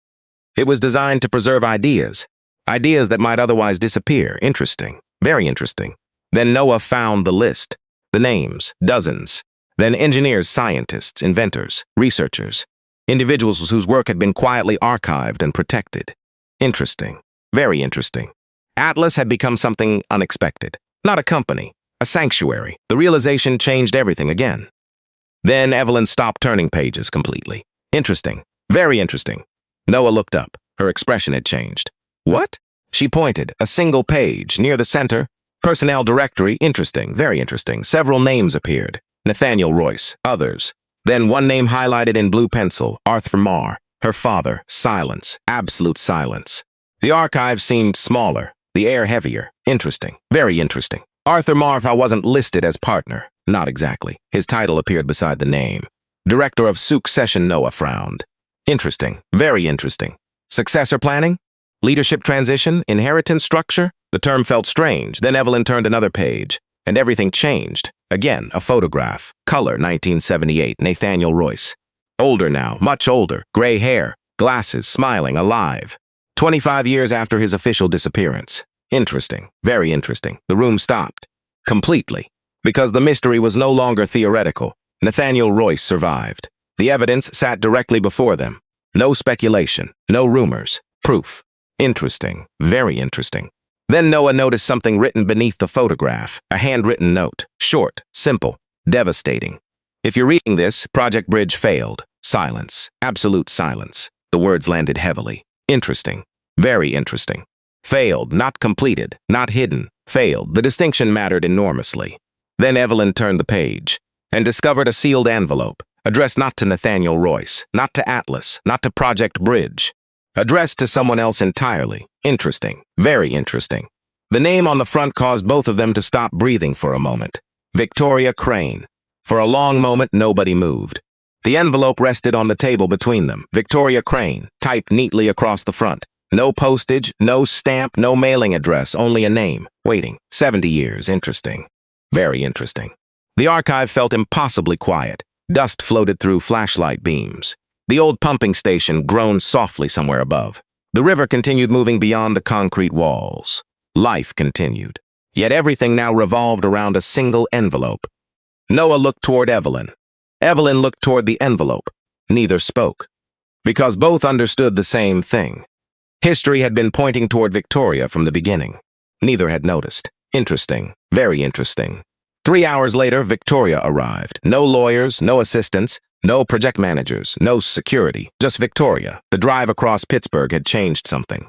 It was designed to preserve ideas, ideas that might otherwise disappear. Interesting, very interesting. Then Noah found the list, the names, dozens. Then engineers, scientists, inventors, researchers, individuals whose work had been quietly archived and protected. Interesting, very interesting. Atlas had become something unexpected. Not a company, a sanctuary. The realization changed everything again. Then Evelyn stopped turning pages completely. Interesting, very interesting. Noah looked up. Her expression had changed. What? She pointed. A single page, near the center. Personnel directory. Interesting, very interesting. Several names appeared. Nathaniel Royce, others. Then one name highlighted in blue pencil, Arthur Marr. Her father. Silence, absolute silence. The archive seemed smaller, the air heavier. Interesting, very interesting. Arthur Marr wasn't listed as partner. Not exactly. His title appeared beside the name. Director of Succession. Noah frowned. Interesting, very interesting. Successor planning? Leadership transition? Inheritance structure? The term felt strange. Then Evelyn turned another page, and everything changed. Again, a photograph. Color, 1978, Nathaniel Royce. Older now, much older. Gray hair, glasses, smiling, alive. 25 years after his official disappearance. Interesting, very interesting. The room stopped. Completely. Because the mystery was no longer theoretical. Nathaniel Royce survived. The evidence sat directly before them. No speculation, no rumors. Proof. Interesting, very interesting. Then Noah noticed something written beneath the photograph. A handwritten note. Short, simple, devastating. If you're reading this, Project Bridge failed. Silence. Absolute silence. The words landed heavily. Interesting. Very interesting. Failed, not completed, not hidden. Failed. The distinction mattered enormously. Then Evelyn turned the page and discovered a sealed envelope, addressed not to Nathaniel Royce, not to Atlas, not to Project Bridge. Addressed to someone else entirely. Interesting. Very interesting. The name on the front caused both of them to stop breathing for a moment. Victoria Crane. For a long moment, nobody moved. The envelope rested on the table between them. Victoria Crane, typed neatly across the front. No postage, no stamp, no mailing address, only a name. Waiting. 70 years. Interesting. Very interesting. The archive felt impossibly quiet. Dust floated through flashlight beams. The old pumping station groaned softly somewhere above. The river continued moving beyond the concrete walls. Life continued. Yet everything now revolved around a single envelope. Noah looked toward Evelyn. Evelyn looked toward the envelope. Neither spoke. Because both understood the same thing. History had been pointing toward Victoria from the beginning. Neither had noticed. Interesting. Very interesting. 3 hours later, Victoria arrived. No lawyers, no assistants, no project managers, no security. Just Victoria. The drive across Pittsburgh had changed something.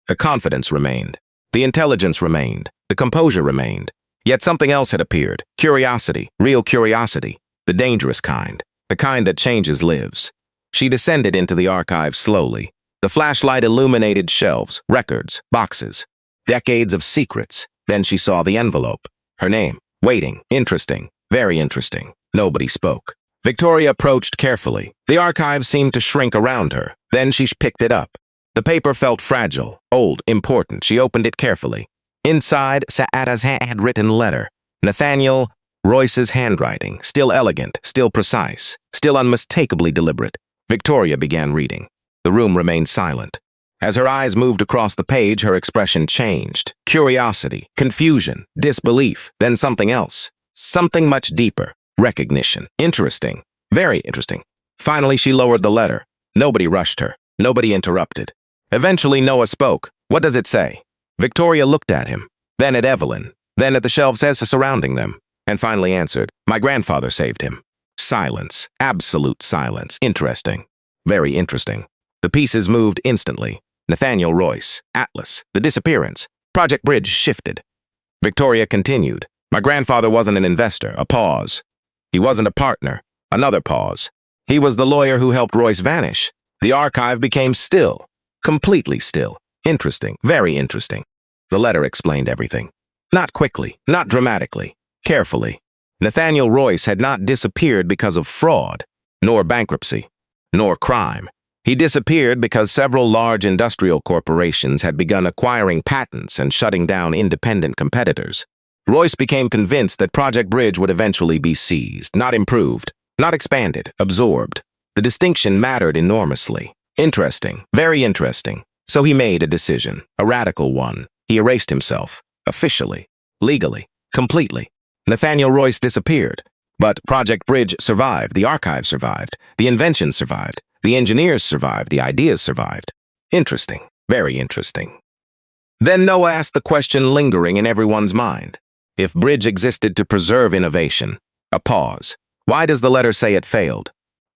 The confidence remained. The intelligence remained. The composure remained. Yet something else had appeared. Curiosity. Real curiosity. The dangerous kind. The kind that changes lives. She descended into the archive slowly. The flashlight illuminated shelves, records, boxes. Decades of secrets. Then she saw the envelope. Her name. Waiting. Interesting. Very interesting. Nobody spoke. Victoria approached carefully. The archive seemed to shrink around her. Then she picked it up. The paper felt fragile, old, important. She opened it carefully. Inside, Saada's handwritten letter. Nathaniel Royce's handwriting. Still elegant, still precise, still unmistakably deliberate. Victoria began reading. The room remained silent. As her eyes moved across the page, her expression changed. Curiosity, confusion, disbelief, then something else. Something much deeper. Recognition. Interesting. Very interesting. Finally, she lowered the letter. Nobody rushed her. Nobody interrupted. Eventually, Noah spoke. What does it say? Victoria looked at him, then at Evelyn, then at the shelves surrounding them, and finally answered, my grandfather saved him. Silence. Absolute silence. Interesting. Very interesting. The pieces moved instantly. Nathaniel Royce, Atlas, the disappearance. Project Bridge shifted. Victoria continued. My grandfather wasn't an investor, a pause. He wasn't a partner, another pause. He was the lawyer who helped Royce vanish. The archive became still, completely still. Interesting, very interesting. The letter explained everything. Not quickly, not dramatically, carefully. Nathaniel Royce had not disappeared because of fraud, nor bankruptcy, nor crime. He disappeared because several large industrial corporations had begun acquiring patents and shutting down independent competitors. Royce became convinced that Project Bridge would eventually be seized, not improved, not expanded, absorbed. The distinction mattered enormously. Interesting, very interesting. So he made a decision, a radical one. He erased himself, officially, legally, completely. Nathaniel Royce disappeared, but Project Bridge survived, the archive survived, the invention survived, the engineers survived, the ideas survived. Interesting, very interesting. Then Noah asked the question lingering in everyone's mind. If Bridge existed to preserve innovation, a pause. Why does the letter say it failed?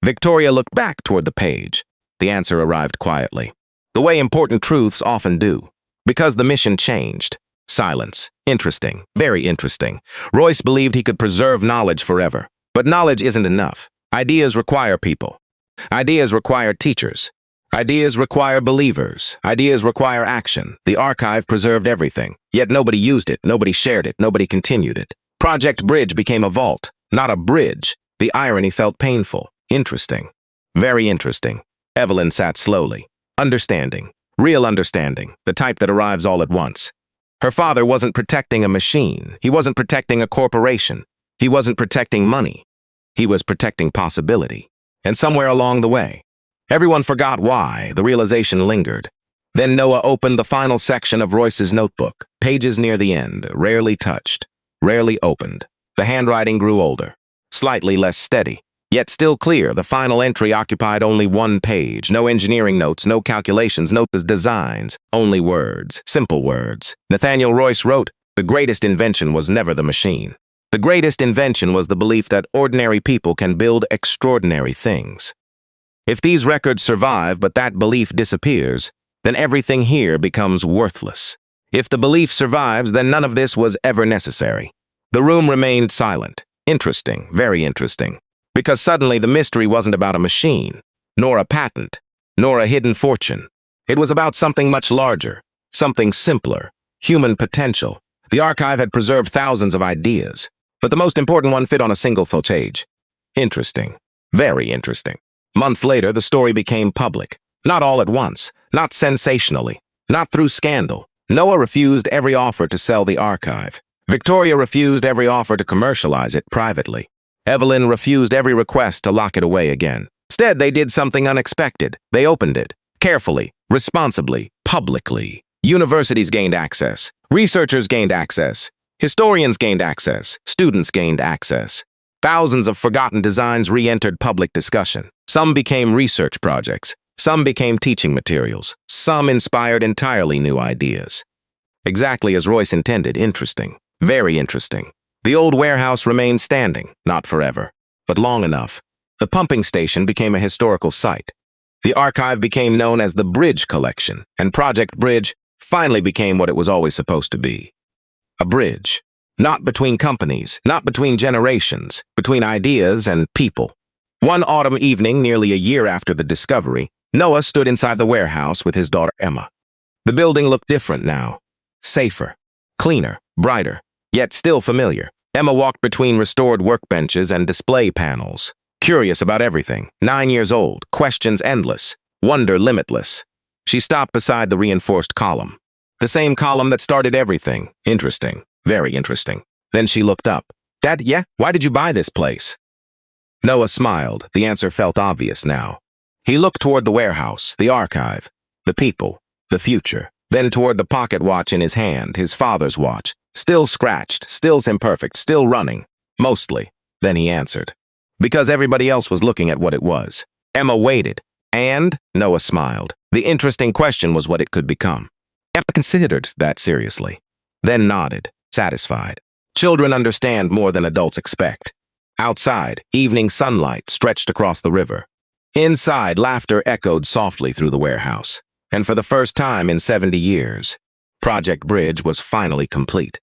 Victoria looked back toward the page. The answer arrived quietly. The way important truths often do. Because the mission changed. Silence. Interesting. Very interesting. Royce believed he could preserve knowledge forever. But knowledge isn't enough. Ideas require people. Ideas require teachers. Ideas require believers. Ideas require action. The archive preserved everything. Yet nobody used it, nobody shared it, nobody continued it. Project Bridge became a vault, not a bridge. The irony felt painful. Interesting. Very interesting. Evelyn sat slowly. Understanding. Real understanding. The type that arrives all at once. Her father wasn't protecting a machine. He wasn't protecting a corporation. He wasn't protecting money. He was protecting possibility. And somewhere along the way, everyone forgot why. The realization lingered. Then Noah opened the final section of Royce's notebook. Pages near the end, rarely touched, rarely opened. The handwriting grew older, slightly less steady. Yet still clear, the final entry occupied only one page. No engineering notes, no calculations, no designs, only words, simple words. Nathaniel Royce wrote, "The greatest invention was never the machine. The greatest invention was the belief that ordinary people can build extraordinary things. If these records survive but that belief disappears, then everything here becomes worthless. If the belief survives, then none of this was ever necessary." The room remained silent. Interesting, very interesting. Because suddenly the mystery wasn't about a machine, nor a patent, nor a hidden fortune. It was about something much larger, something simpler, human potential. The archive had preserved thousands of ideas, but the most important one fit on a single page. Interesting, very interesting. Months later, the story became public. Not all at once, not sensationally, not through scandal. Noah refused every offer to sell the archive. Victoria refused every offer to commercialize it privately. Evelyn refused every request to lock it away again. Instead, they did something unexpected. They opened it, carefully, responsibly, publicly. Universities gained access. Researchers gained access. Historians gained access. Students gained access. Thousands of forgotten designs re-entered public discussion. Some became research projects. Some became teaching materials. Some inspired entirely new ideas. Exactly as Royce intended. Interesting. Very interesting. The old warehouse remained standing, not forever, but long enough. The pumping station became a historical site. The archive became known as the Bridge Collection, and Project Bridge finally became what it was always supposed to be. A bridge. Not between companies, not between generations, between ideas and people. One autumn evening, nearly a year after the discovery, Noah stood inside the warehouse with his daughter Emma. The building looked different now. Safer, cleaner, brighter, yet still familiar. Emma walked between restored workbenches and display panels, curious about everything. 9 years old, questions endless, wonder limitless. She stopped beside the reinforced column. The same column that started everything. Interesting, very interesting. Then she looked up. "Dad, yeah? Why did you buy this place?" Noah smiled. The answer felt obvious now. He looked toward the warehouse, the archive, the people, the future. Then toward the pocket watch in his hand, his father's watch. Still scratched, still imperfect, still running. Mostly. Then he answered. Because everybody else was looking at what it was. Emma waited. And, Noah smiled. The interesting question was what it could become. Emma considered that seriously. Then nodded, satisfied. Children understand more than adults expect. Outside, evening sunlight stretched across the river. Inside, laughter echoed softly through the warehouse. And for the first time in 70 years, Project Bridge was finally complete.